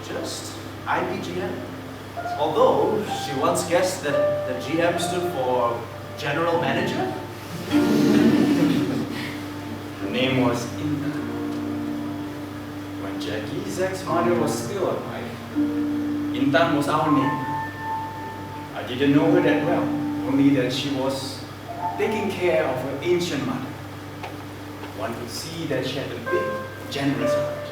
just IPGM. Although she once guessed that the GM stood for General Manager. Her name was Inna. When Jackie's ex-mother was still alive, Intan was our name. I didn't know her that well, only that she was taking care of her ancient mother. One could see that she had a big, generous heart.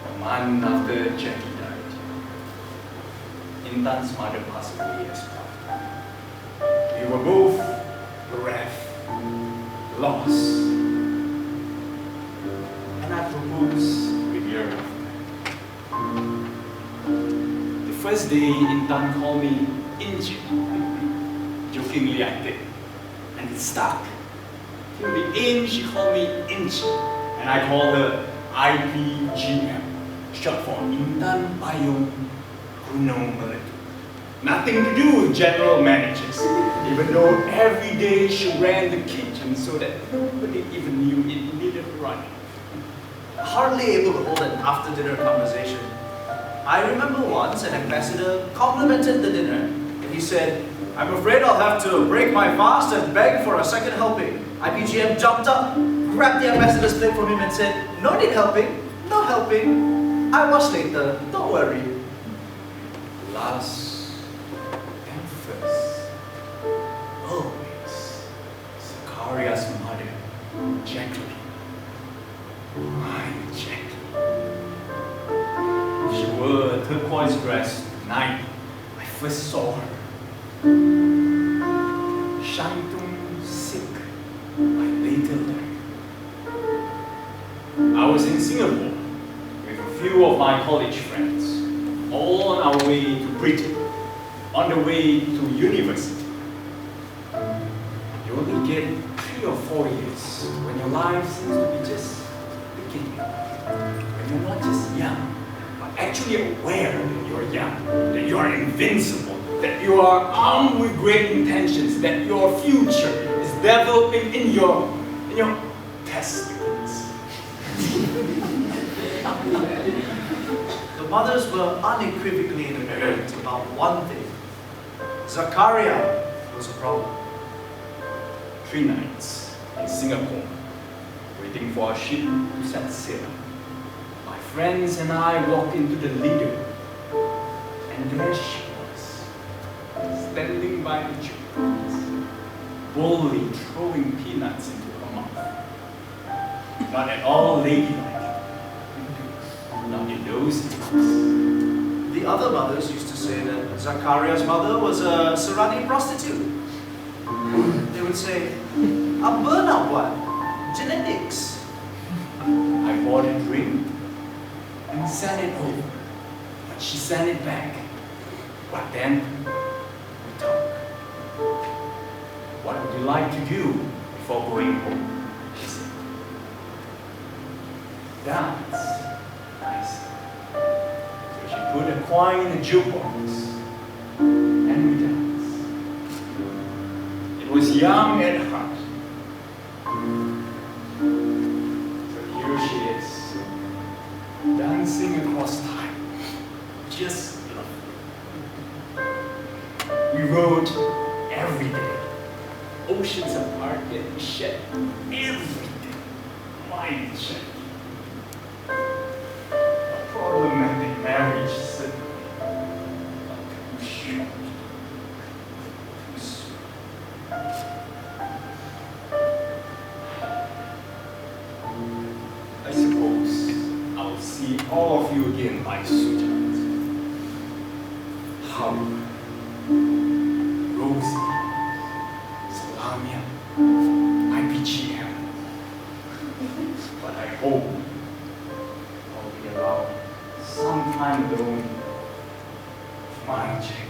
A month after Jackie died, Intan's mother passed away as well. We were both bereft, lost, and I proposed a year after. The first day, Intan called me Injin. Jokingly, I did, and it stuck. Till the end, she called me Injin, and I called her IPGM, short for Intan Payung Gunung Meletup. Nothing to do with general managers, even though every day she ran the kitchen so that nobody even knew it needed running. Hardly able to hold an after-dinner conversation. I remember once an ambassador complimented the dinner, and he said, "I'm afraid I'll have to break my fast and beg for a second helping." IPGM jumped up, grabbed the ambassador's plate from him and said, "No need helping, no helping. I wash later, don't worry." Last and first, always, Zakaria's mother, Jacqueline. My Jacqueline. She wore a turquoise dress the night I first saw her. Shantung sick, I later learned. I was in Singapore with a few of my college friends, all on our way to Britain, on the way to university. You only get 3 your 40s, when your life seems to be just beginning, when you're not just young, but actually aware that you're young, that you are invincible, that you are armed with great intentions, that your future is developing in your testicles. The mothers were unequivocally in agreement about one thing. Zakaria was a problem. 3 nights in Singapore, waiting for our ship to set sail. My friends and I walked into the leader, and there she was, standing by the jukebox, boldly throwing peanuts into her mouth. Not at all ladylike, not in those days. The other mothers used to say that Zakaria's mother was a Serani prostitute. They would say, a burnout one, genetics. I bought a drink and sent it over, but she sent it back. But then, we talked. What would you like to do before going home? She said. Dance, I said. So she put a coin in the jukebox, and we danced. It was young at heart. So here she is, dancing across time, just lovely. We rode every day, oceans apart, yet we shed every day, mind shed. A problematic marriage suddenly, too short, too sweet. I suppose I'll see all of you again, my sweetheart. How? Rosie, Salamia, IPGM. But I hope I'll be around sometime alone, my Jackie.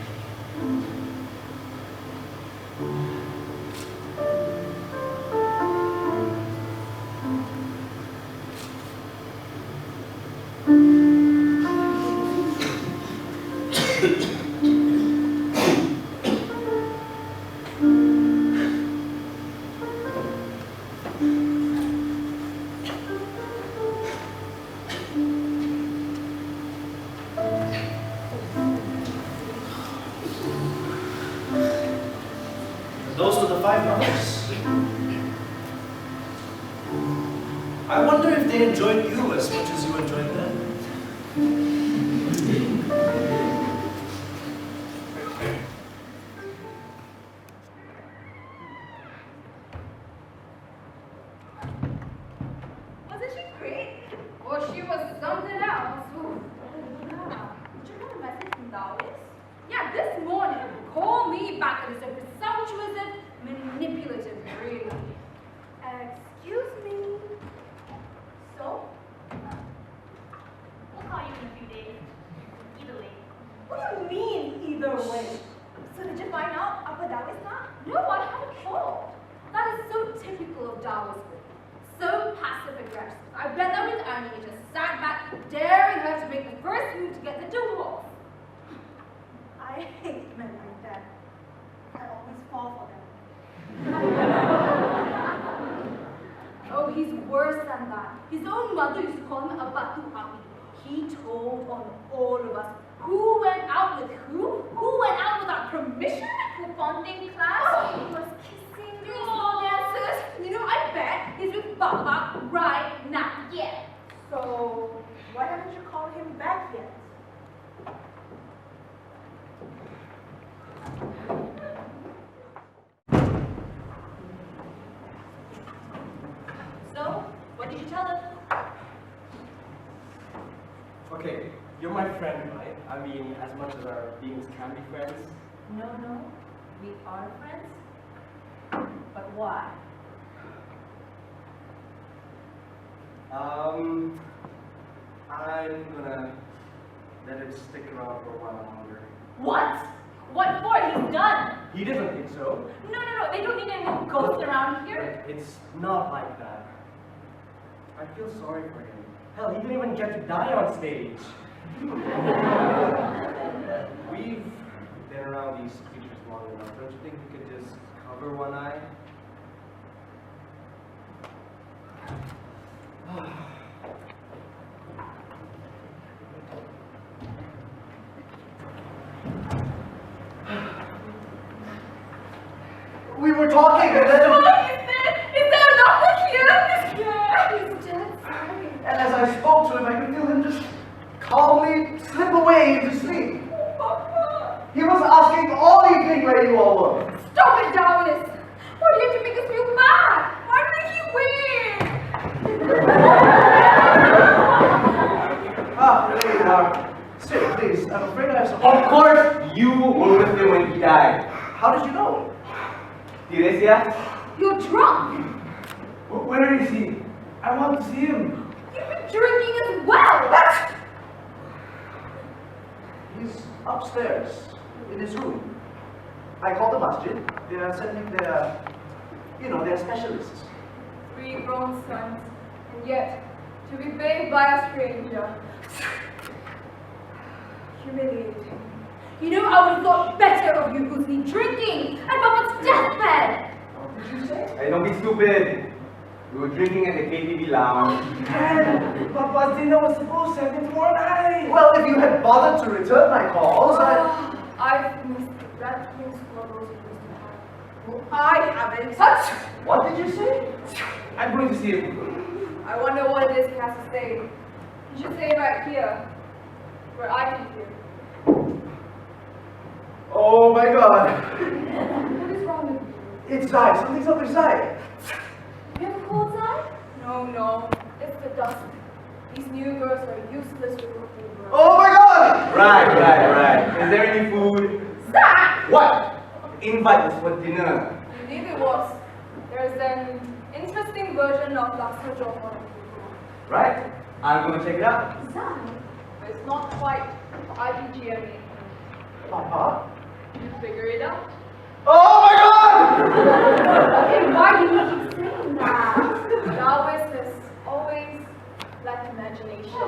Those were the 5 mothers. I wonder if they enjoyed you as much as you enjoyed them. Wasn't she great? Well, she was something else. Ooh. Yeah. Did you get a message from Darwin? Yeah, this morning, call me back and it's so presumptuous and manipulative, really. Excuse me. So? We'll call you in a few days. Either way. What do you mean, either way? So did you find out Upper Darwin's not? No, I haven't called. That is so typical of Darwin's book. So passive-aggressive. I bet that with Annie, he just sat back, daring her to make the first move to get the divorce. I hate men like that. I always fall for them. Oh, he's worse than that. His own mother used to call him a batu api. He told on all of us who went out with who went out without permission, The bonding class? He was kissing doing me. small dances. You know, I bet he's with Baba right now. Yeah. So, why haven't you called him back yet? So, what did you tell him? Okay, you're my friend, right? I mean, as much as our beings can be friends. No, we are friends. But why? I'm gonna let it stick around for a while longer. What? What for? He's done. He doesn't think so. No, they don't need any more ghosts around here. It's not like that. I feel sorry for him. Hell, he didn't even get to die on stage. We've been around these creatures long enough. Don't you think we could just cover one eye? We were talking and then... Is there a doctor here? He's dead. Sorry. And as I spoke to him, I could feel him just calmly slip away into sleep. He was asking all evening where you all were. Stop it, Jarvis. Why do you have to make us feel bad? Why did he win? Sid, please, I'm afraid I have some... Of course, you were with him when he died. How did you know? Teresia? You're drunk. Where is he? I want to see him. You've been drinking as well. What? He's upstairs, in his room. I called the masjid. They are sending their, their specialists. 3 grown sons, and yet to be bathed by a stranger. Humiliating. You know, I would have thought better of you, Husni, drinking at Papa's deathbed. What did you say? Hey, don't be stupid. We were drinking at the KTV lounge. Dad, Papa's dinner was supposed to happen tomorrow night. Well, if you had bothered to return my calls, I've missed it. That means struggles you used to have. Well, I haven't. What? What did you say? I'm going to see him. I wonder what it is he has to say. He should say it right here, where I can hear. Oh my God. What is wrong with you? It's Zai. Something's up with Zai. You have a cold side? No. It's the dust. These new girls are useless to look over. Oh my God! Right. Is there any food? Zach! What? Invite us for dinner. Believe it was. There's an interesting version of Laksa Johor. Right? I'm going to check it out. Zach? It's not quite IBGME. Papa? You figure it out. Oh my God! Okay, why do you keep saying that? Darwin has always lacked imagination.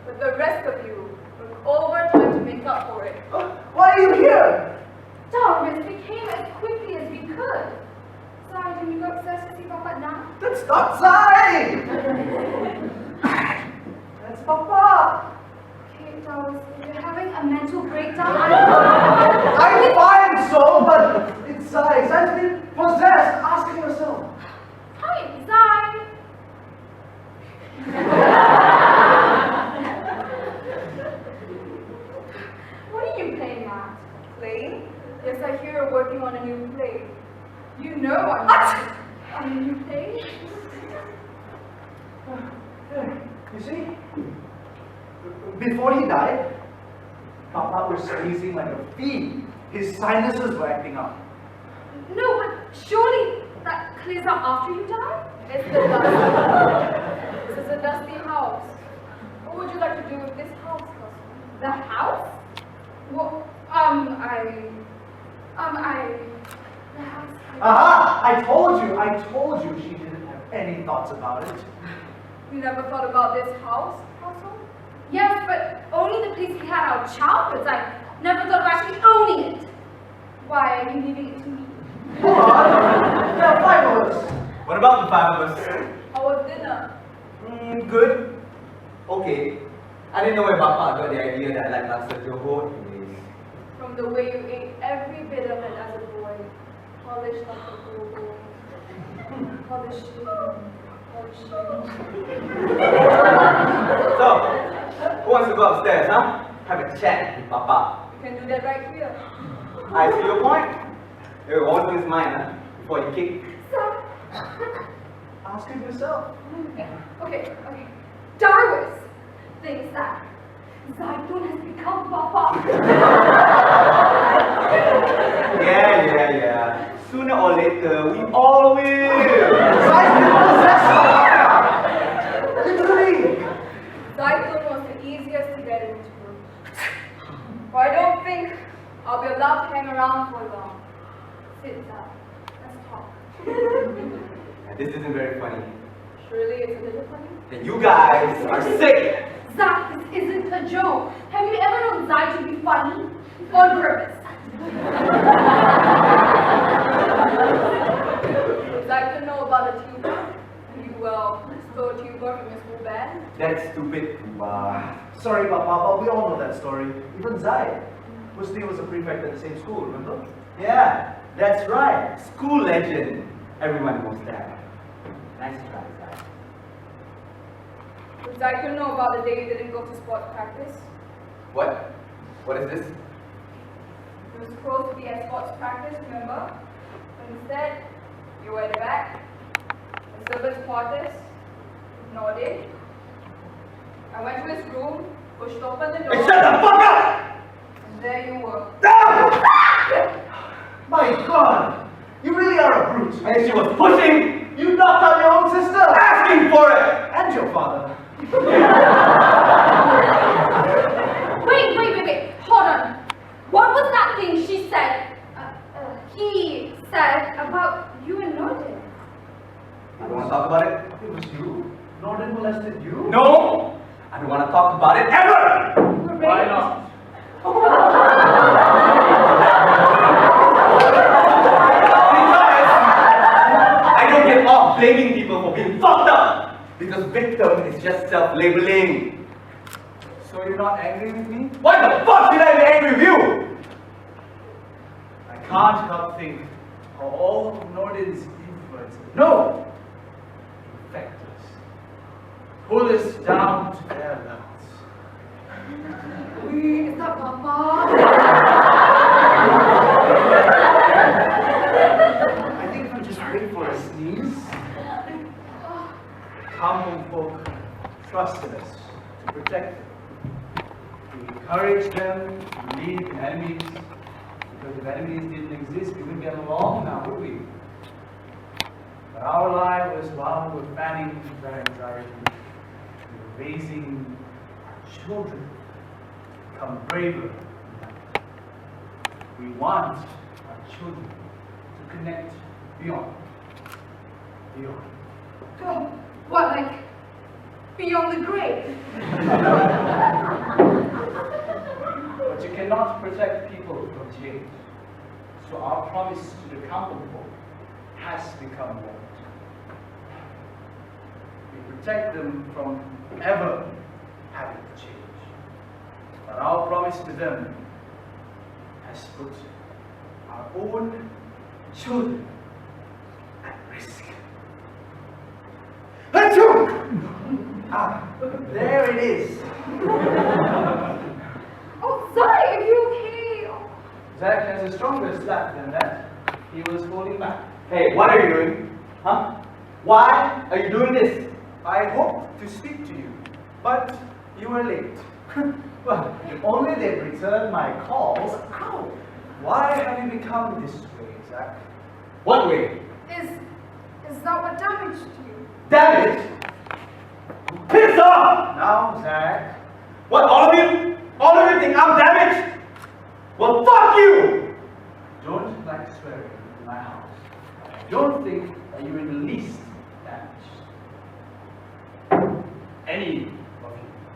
But the rest of you look overtime to make up for it. Why are you here? Darwin, we came as quickly as we could. Sorry, can you go upstairs to see Papa now? That's not Zai! That's Papa! Okay, Darwin, you're having a mental breakdown. I'm fine, so, but it's Zai. Zai's been possessed. Ask him yourself. Hi, Zai. What are you playing at? Playing? Yes, I hear you're working on a new play. You know I'm not on a new play. You see? Before he died, Papa was sneezing like a fiend. His sinuses were acting up. No, but surely that clears up after you die? It's the dust. This is a dusty house. What would you like to do with this house, cousin? The house? Well, the house. Aha! I told you she didn't have any thoughts about it. You never thought about this house, household? Yes, but only the place we had our childhoods. I never thought of actually owning it. Why are you leaving it to me? Come on! There are 5 of us. What about the 5 of us? How was dinner? Good. Okay. I didn't know where Papa got the idea that I like Laksa Johor anyways. From the way you ate every bit of it as a boy. Polished like a gold. Polished. So, who wants to go upstairs, huh? Have a chat with Papa. You can do that right here. I see your point. Hey, what's in his mind, huh? Before you kick. Ask him yourself. Okay. Darwin thinks that Zaitun has become Papa. Yeah. Sooner or later, we all will. Literally. Zaitun was the easiest to get into. I don't think I'll be allowed love to hang around for long. Sit down. Let's talk. This isn't very funny. Surely it's a little funny. And you guys are sick! Zach, this isn't a joke. Have you ever known Zach to be funny? On purpose. Would like to know about the tuba? You, stole a tuba from your school band? That stupid tuba. Sorry, Papa, we all know that story. Even Zai. Husni was a prefect at the same school, remember? Yeah, that's right. School legend. Everyone knows that. Nice try, Zai. Would like to know about the day you didn't go to sports practice? What? What is this? You were supposed to be at sports practice, remember? But instead, you were at the back. The servants' quarters. Ignored it. I went to his room, pushed open the door. Hey, shut the fuck up! And there you were. My God! You really are a brute. And she was pushing! You knocked out your own sister! Asking for it! And your father. Wait. Hold on. What was that thing she said? He said about you and Norden? I don't want to talk about it. It was you? Norden molested you? No! I don't want to talk about it ever! Why not? I don't get off blaming people for being fucked up! Because victim is just self-labeling. So you're not angry with me? Why the fuck should I be angry with you? I can't help think how all of Norden's influence, no! Infect us. Pull us down to their levels. Wait, is that Papa? I think if we just wait for a sneeze. Come home folk trusted us to protect them. We encourage them to leave enemies, because if enemies didn't exist, we wouldn't get along now, would we? But our life was while we were fanning their anxiety, we were raising our children to become braver. We want our children to connect beyond. What, like beyond the grave? But you cannot protect people from change. So our promise to the accountable has become law. We protect them from ever having to change. But our promise to them has put our own children at risk. Achoo! There it is. Oh, sorry, are you okay? Zach has a stronger slap than that. He was holding back. Hey, what are you doing? Huh? Why are you doing this? I hoped to speak to you, but you were late. Well, if only they'd return my calls. Ow! Why have you become this way, Zach? What way? Is that what damaged you? Damage? Piss off! Now, Zach. What, all of you? All of you think I'm damaged? Well, fuck you! Don't like swearing in my house. I don't think that you're in the least damaged. Any of you.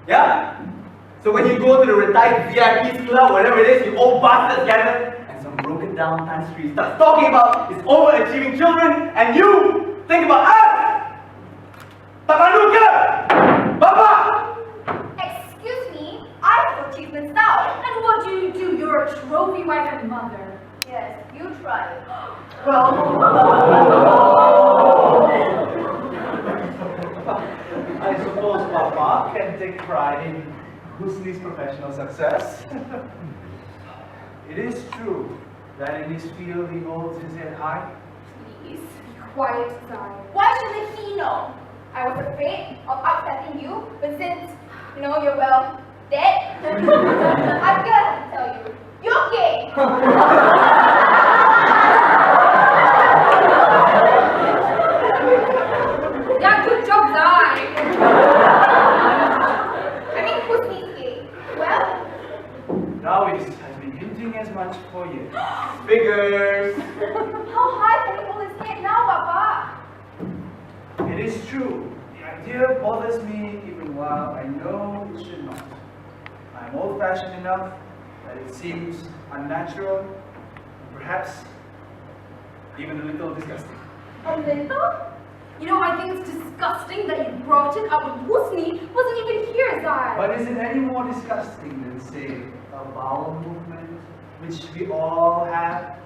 Yeah? So when you go to the retired VIP club, whatever it is, you old bastards gather, and some broken down time street starts talking about his overachieving children, and you think about us! Tabaluka! Baba! Excuse me, I have achievements now. And what do you do? You're a trophy wife and mother. Yes, you try it. Well, I suppose Papa can take pride in Husni's professional success. It is true that in his field he holds his head high. Please, be quiet, Zai. Why shouldn't he know? I was afraid of upsetting you, but since, you're well dead, I've got to tell you, you're gay. Yeah, good job, Zai. I mean, Husni's gay. Well, Now it has been hinting as much for years. Figures. How high can you hold his head now, Papa? It is true. The idea bothers me even while I know it should not. I am old-fashioned enough that it seems unnatural, and perhaps even a little disgusting. A little? You know, I think it's disgusting that you brought it up when Husni wasn't even here, Zai. But is it any more disgusting than, say, a bowel movement, which we all have?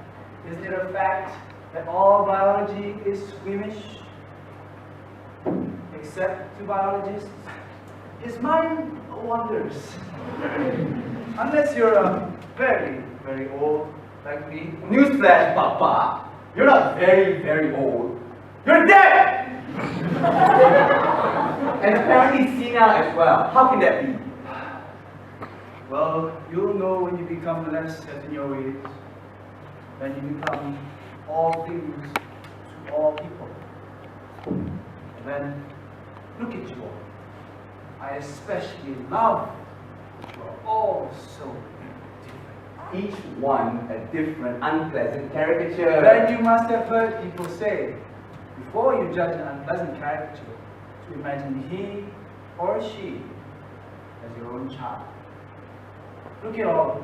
Isn't it a fact that all biology is squeamish? Except to biologists. His mind wanders. Unless you're very, very old, like me. Newsflash, Papa. You're not very, very old. You're dead! And apparently senile as well. How can that be? Well, you'll know when you become less set in your ways. When you become all things to all people. And then, look at you all. I especially love that you are all so different. Each one a different, unpleasant caricature. Then you must have heard people say, before you judge an unpleasant caricature, to imagine he or she as your own child. Look at all.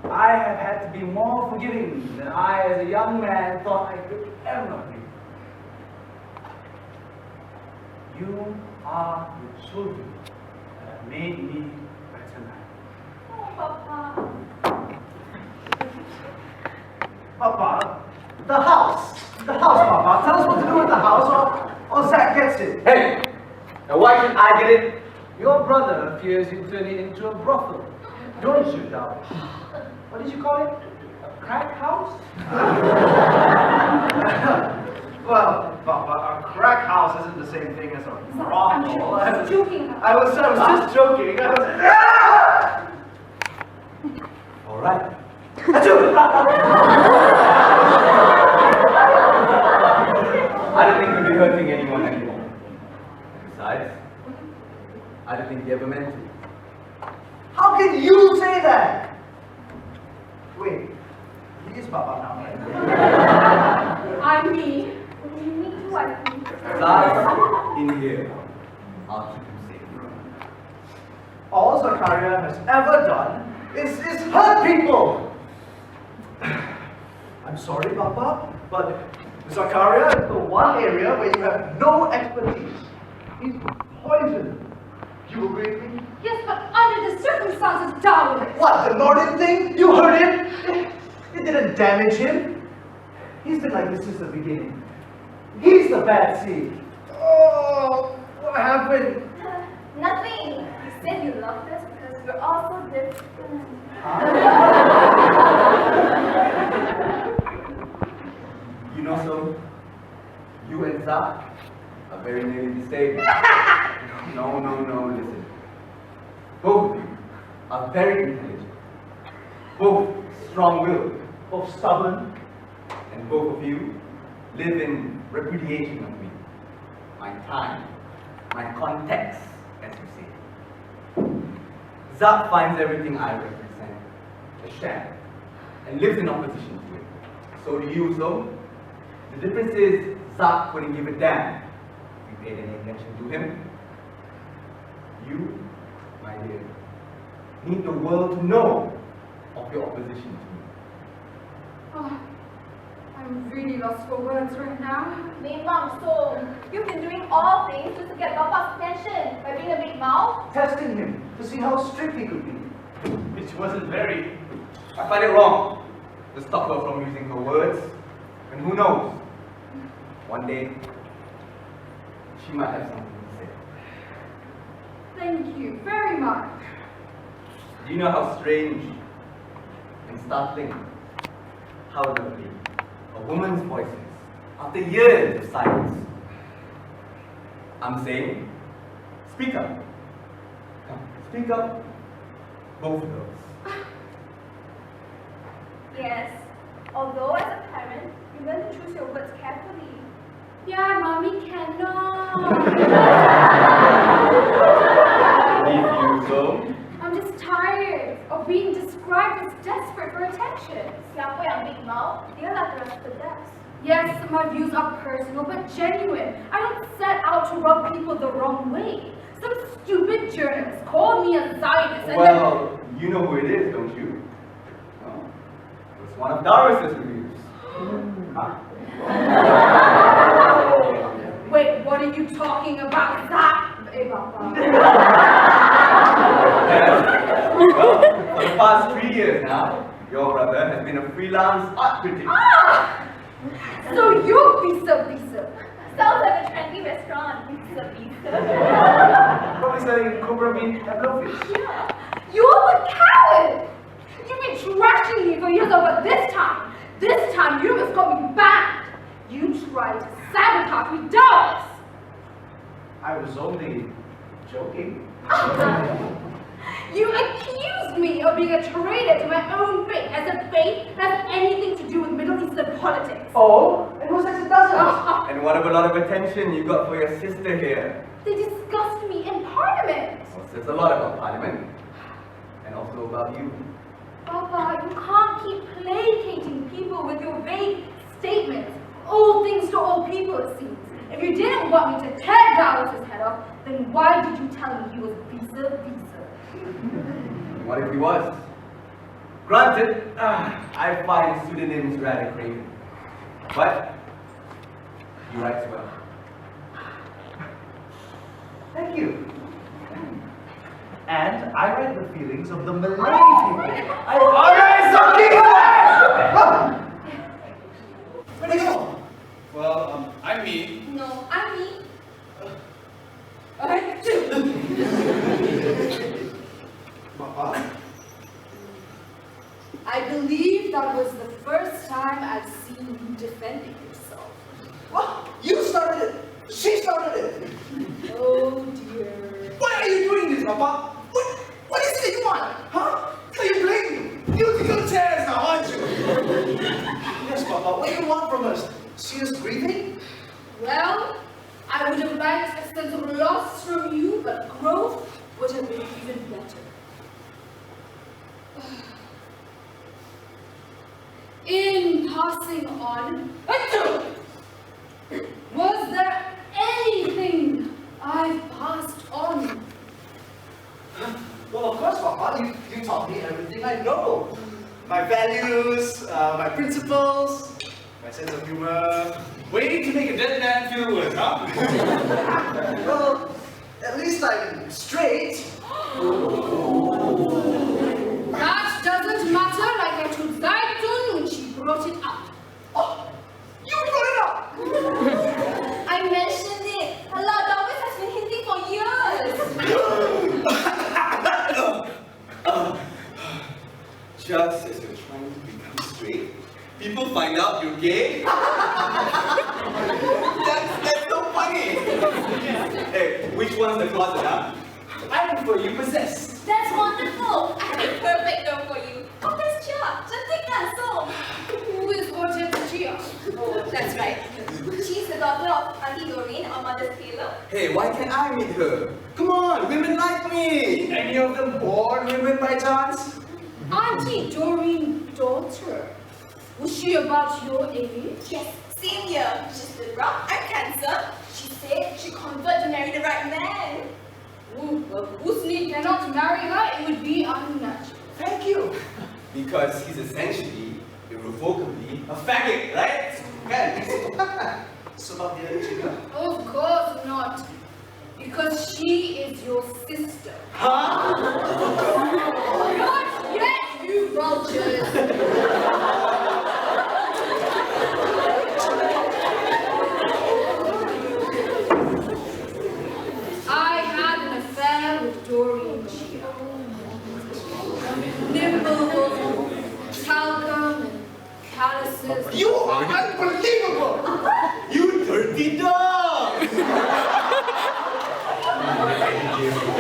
I have had to be more forgiving than I, as a young man, thought I could ever be. You are the children that have made me a better man. Oh, Papa. Papa, the house. The house, Papa. Tell us what to do with the house, or Zach gets it. Hey! Now why should I get it? Your brother fears you turn it into a brothel. Don't you, Darwish? What did you call it? A crack house? Well, Papa, a crack house isn't the same thing as a brothel. I'm just joking. I was just joking. Alright. I don't think we'll be hurting anyone anymore. Besides, I don't think he ever meant to. How can you say that? Wait, he is Papa now, right? I'm me. Me too, I think. Besides, in here, I'll keep him safe. All Zakaria has ever done is hurt people. I'm sorry, Papa, but Zakaria is the one area where you have no expertise. He's poison. You agree with me? Yes, but under the circumstances, Darwin. What, the Norton thing? You heard him? It didn't damage him. He's been like this since the beginning. He's the bad seed. Oh, what happened? Nothing. You said you loved us because we're all so different. You know so? You and Zach are very nearly the same. No, listen. Both of you are very intelligent. Both strong-willed. Both stubborn. And both of you live in repudiation of me. My time, my context, as you say. Zach finds everything I represent a sham and lives in opposition to it. So do you, so? The difference is Zach wouldn't give a damn if you paid any attention to him. You, my dear, need the world to know of your opposition to me. Oh, I'm really lost for words right now. Memang so. You've been doing all things just to get Papa's attention by being a big mouth. Testing him to see how strict he could be. Which wasn't very. I find it wrong to stop her from using her words. And who knows? One day, she might have something to say. Thank you very much. Do you know how strange and startling, how lovely a woman's voice is after years of silence? I'm saying, speak up. Come, speak up, both of those. Yes. Although as a parent, you learn to choose your words carefully. Yeah, Mommy cannot. If you so. I'm is tired of being described as desperate for attention. Siapa yang big mouth? Dia lah keras pedas. Yes, my views are personal but genuine. I don't set out to rub people the wrong way. Some stupid journalist called me a Zionist and Well, you know who it is, don't you? Well, it's one of Darwis's reviews. Huh? Wait, what are you talking about? That? Well, for the past 3 years now, your brother has been a freelance art critic. So you're Bisa. Sounds like a trendy restaurant. Pizza. Probably selling cobra meat and blowfish. Yeah. You're the coward! You've been trashing me for years, but this time you almost got me banned. You tried to sabotage me, Dallas. I was only joking. You accused me of being a traitor to my own faith, as if faith has anything to do with Middle Eastern politics. Oh, and who says it doesn't? And what of a lot of attention you got for your sister here? They discussed me in Parliament. Well, says a lot about Parliament. And also about you. Papa, you can't keep placating people with your vague statements. All things to all people, it seems. If you didn't want me to tear Dallas's head off, then why did you tell me he was Bisa? What if he was? Granted, I find pseudonyms rather craven. But he writes well. Thank you. And I read the feelings of the Malay people. Alright, so keep it! Where'd you go? Well, I'm me. No, I'm me. Papa? I believe that was the first time I've seen you defending yourself. What? You started it. She started it. Oh dear. Why are you doing this, Papa? What is it you want? Huh? So you blame me. Musical chairs now, aren't you? Yes, Papa. What do you want from us? See us breathing? Well, I would have liked a sense of loss from you, but growth would have been even better. In passing on, was there anything I've passed on? Well, of course, Papa. You taught me everything I know. My values, my principles, my sense of humor. Way to make a dead man feel worse, huh? Well, at least I'm straight. That doesn't matter, like I told Zaitun when she brought it up. Oh, you brought it up! I mentioned it. Allah, Darwin has been hinting for years. Just as you're trying to become straight, people find out you're gay. That's so funny. Hey, which one's the closet, huh? I prefer you possess. That's wonderful. I have a perfect girl for you. Oh, that's Chia. Cantik kan, so. Who is Orchard Chia? Oh, that's right. She's the daughter of Auntie Doreen, our mother's tailor. Hey, why can't I meet her? Come on, women like me. Any of them born women by chance? Auntie Doreen's daughter. Was she about your age? Yes, same year. She's Libra, I'm Cancer. She said she converted to marry the right man. Ooh, well, Husni cannot marry her, it would be unnatural. Thank you. Because he's essentially, irrevocably, a faggot, right? Kan? Sebab dia Cina. Of course not. Because she is your sister. Huh? Not yet, you vultures. I had an affair with Doreen Chia. Nipples, talcum, and calluses. You are unbelievable! You dirty dog! You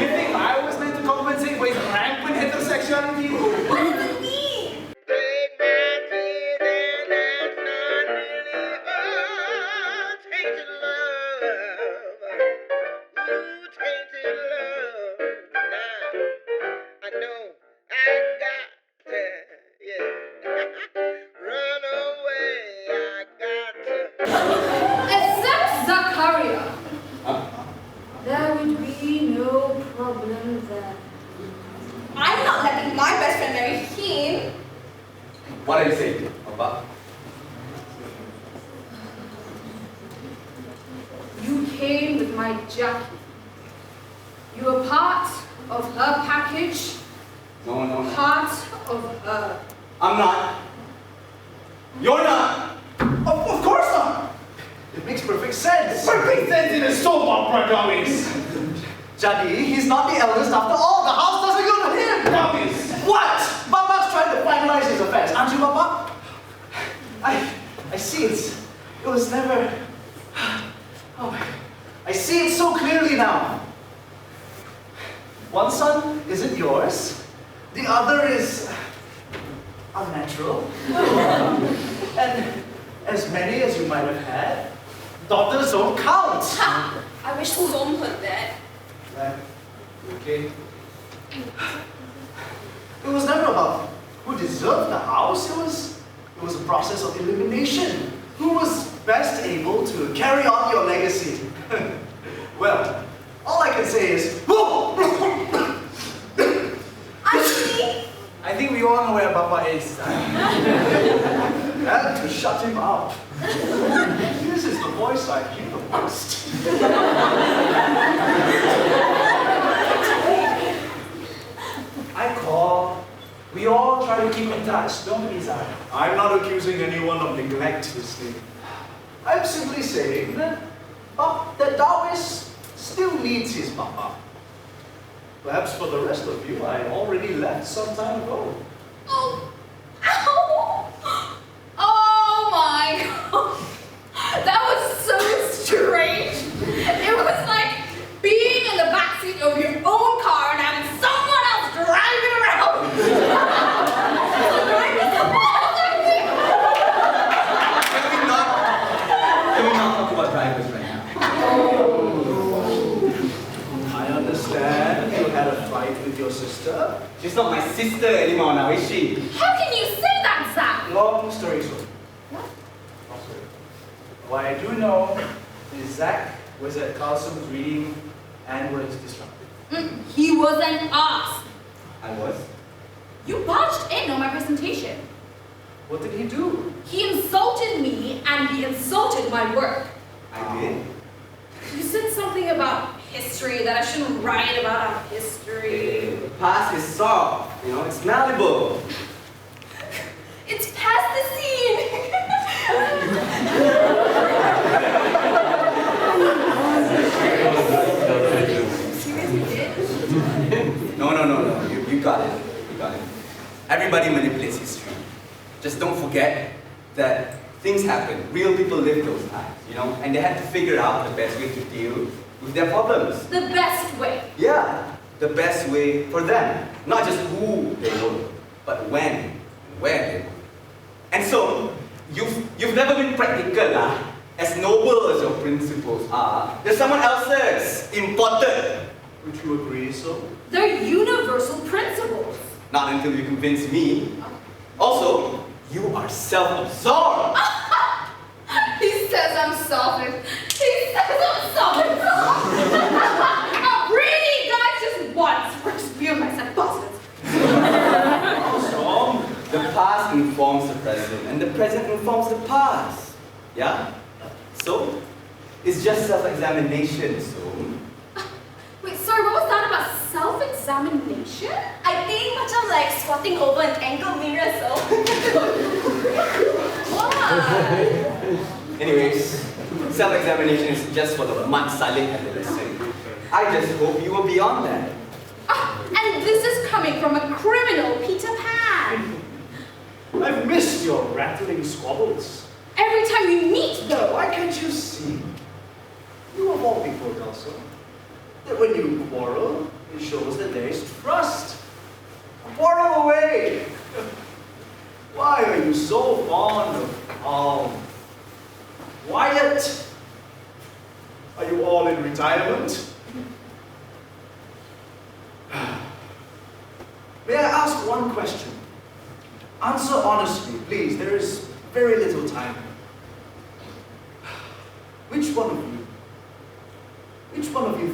think I was meant to compensate for his rampant heterosexuality? What does it mean? know I got to, yeah. Run away, I got to. Except Zachariah. There would be no problem there. I'm not letting my best friend marry him. What are you saying, Papa? You came with my jacket. You were part of her package. No. Part of her. I'm not. You're not. Of course not! It makes perfect sense. Perfect sense in a soap opera, Darwis. Jadi, he's not the eldest after all. The house doesn't go to him. Darwis. What? Baba's trying to finalize his affairs, aren't you, Baba? I see it. It was never... Oh, I see it so clearly now. One son isn't yours. The other is... unnatural. And as many as you might have had, daughters don't count. Ha! I wish Som heard that. Right. Okay. It was never about who deserved the house. It was a process of elimination. Who was best able to carry on your legacy? Well, all I can say is, Auntie! I think we all know where Papa is. And to shut him out. This is the voice I hear the most. I call. We all try to keep in touch, don't we, Zara? I'm not accusing anyone of neglect this thing. I'm simply saying that Darwis still needs his Papa. Perhaps for the rest of you, I already left some time ago. Oh. Ow. Oh my God. That was so strange. It was like being in the backseat of your own car and having someone else driving around. Can we not talk about drivers right now? I understand you had a fight with your sister. She's not my sister anymore now, is she? How can you say that, Zach? Long story short. What I do know is Zach was at Carlson's reading and was disrupted. He was an ass. I was. You barged in on my presentation. What did he do? He insulted me and he insulted my work. I did. You said something about history, that I shouldn't write about our history. The past is soft, you know, it's malleable. It's past the scene! No. You got it. You got it. Everybody manipulates history. Just don't forget that things happen. Real people live those times, you know, and they had to figure out the best way to deal with their problems. The best way. Yeah, the best way for them. Not just who they were, but when and where they were. And so, you've never been practical, as noble as your principles are. There's someone else's important. Would you agree so? They're universal principles. Not until you convince me. Also, you are self-absorbed. He says I'm selfish. He says I'm selfish. Really, guys, just once. We're just being myself bastards. Wrong. The past informs the present, and the present informs the past. Yeah? So, it's just self-examination, so. Wait, sorry, what was that about self-examination? I think macam like squatting over an ankle mirror, so. What? Anyways, self-examination is just for the mat salik adolescent. I just hope you were beyond that. And this is coming from a criminal Peter Pan. I've missed your rattling squabbles. Every time we meet, though. Why can't you see? You of all people, also, that when you quarrel, it shows that there is trust. Quarrel away. Why are you so fond of Wyatt? Are you all in retirement? May I ask one question? Answer honestly, please. There is very little time. Which one of you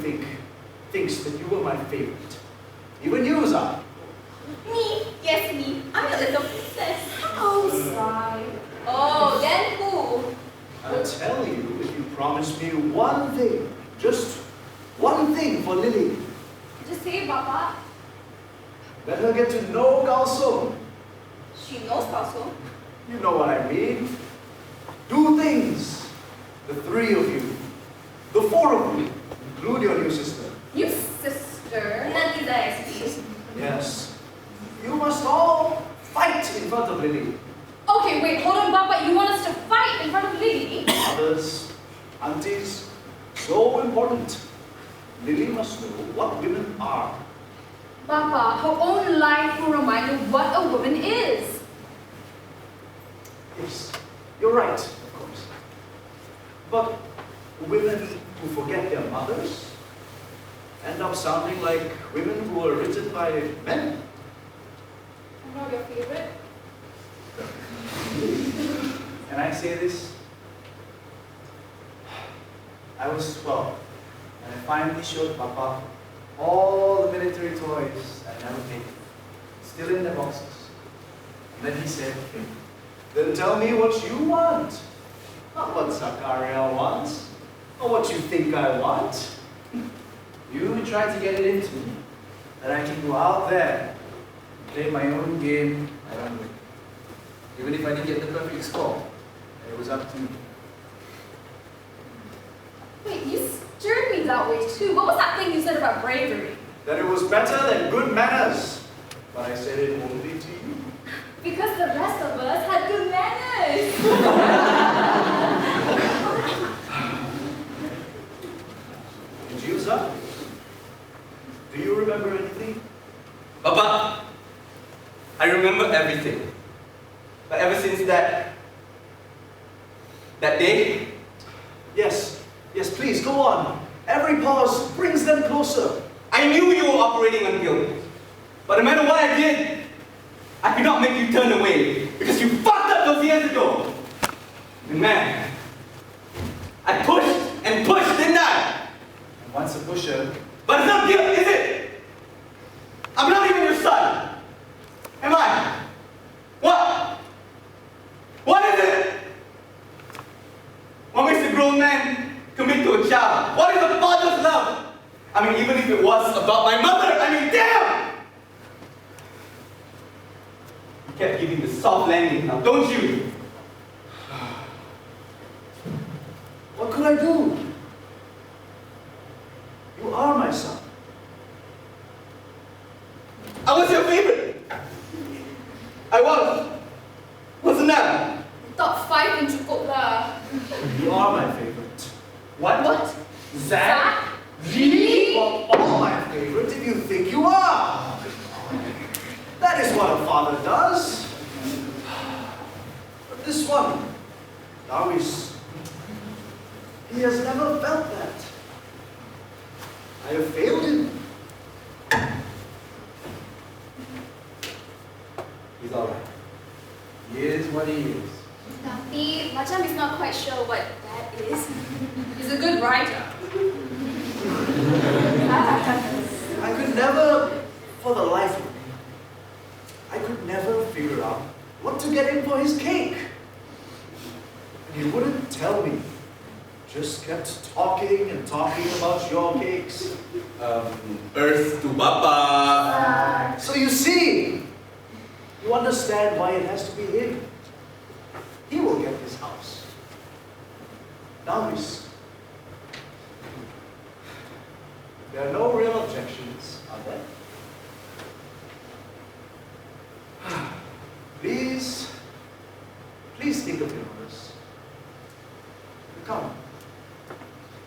thinks that you were my favorite? Even you, Zah. Me? Yes, me. I'm a little princess. Oh, sigh. Oh, then who? I'll tell you if you promise me one thing. Just one thing for Lily. Just say, Papa. Let her get to know Galsum. She knows also. You know what I mean. Do things. The three of you. The four of you. Include your new sister. You sister. Nanti dah excuse. Yes. You must all fight in front of Lily. Okay, wait, hold on, Papa. You want us to fight in front of Lily? Mothers, aunties, so important. Lily must know what women are. Papa, her own life will remind her what a woman is. Yes, you're right, of course. But women who forget their mothers end up sounding like women who were written by men. I'm not your favorite. Can I say this? I was 12 and I finally showed Papa all the military toys I never taken, still in the boxes. And then he said, then tell me what you want. Not what Zakaria wants, or what you think I want. You try to get it into me, that I can go out there and play my own game my own way. Even if I didn't get the perfect score, it was up to me. Wait, you stirred me that way too. What was that thing you said about bravery? That it was better than good manners. But I said it only to you. Because the rest of us had good manners. And you, Zah? Do you remember anything? Papa, I remember everything. But ever since that day, Yes, please, go on. Every pause brings them closer. I knew you were operating on guilt. But no matter what I did, I could not make you turn away because you fucked up those years ago. And man, I pushed and pushed, didn't I? And once a pusher, But it's not guilt, is it? I'm not even your son. Am I? What? What is it? What makes a grown man commit to a child? What is a father's love? I mean, even if it was about my mother, I mean, damn! You kept giving the soft landing now, don't you? what could I do? You are my son. I was your favorite. I was. Wasn't I? Top 5 in cukup lah. You are my favorite. What? Zach? Really? Well, all my favorite if you think you are. That is what a father does. But this one, Darwish, he has never felt that. I have failed him. He's alright. He is what he is. Tapi, macam is not quite sure what that is. He's a good writer. I could never, for the life of me, I could never figure out what to get him for his cake. And he wouldn't tell me. Just kept talking and talking about your cakes. Earth to Papa. So you see, you understand why it has to be him. He will get this house. Now there are no real objections, are there? Please think of your others.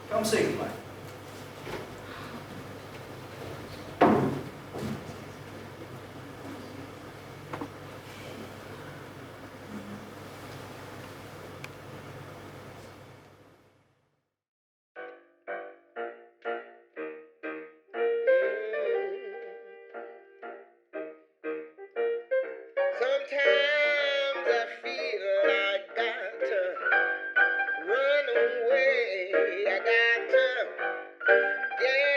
Come say goodbye. Sometimes I feel I got to run away. I got to get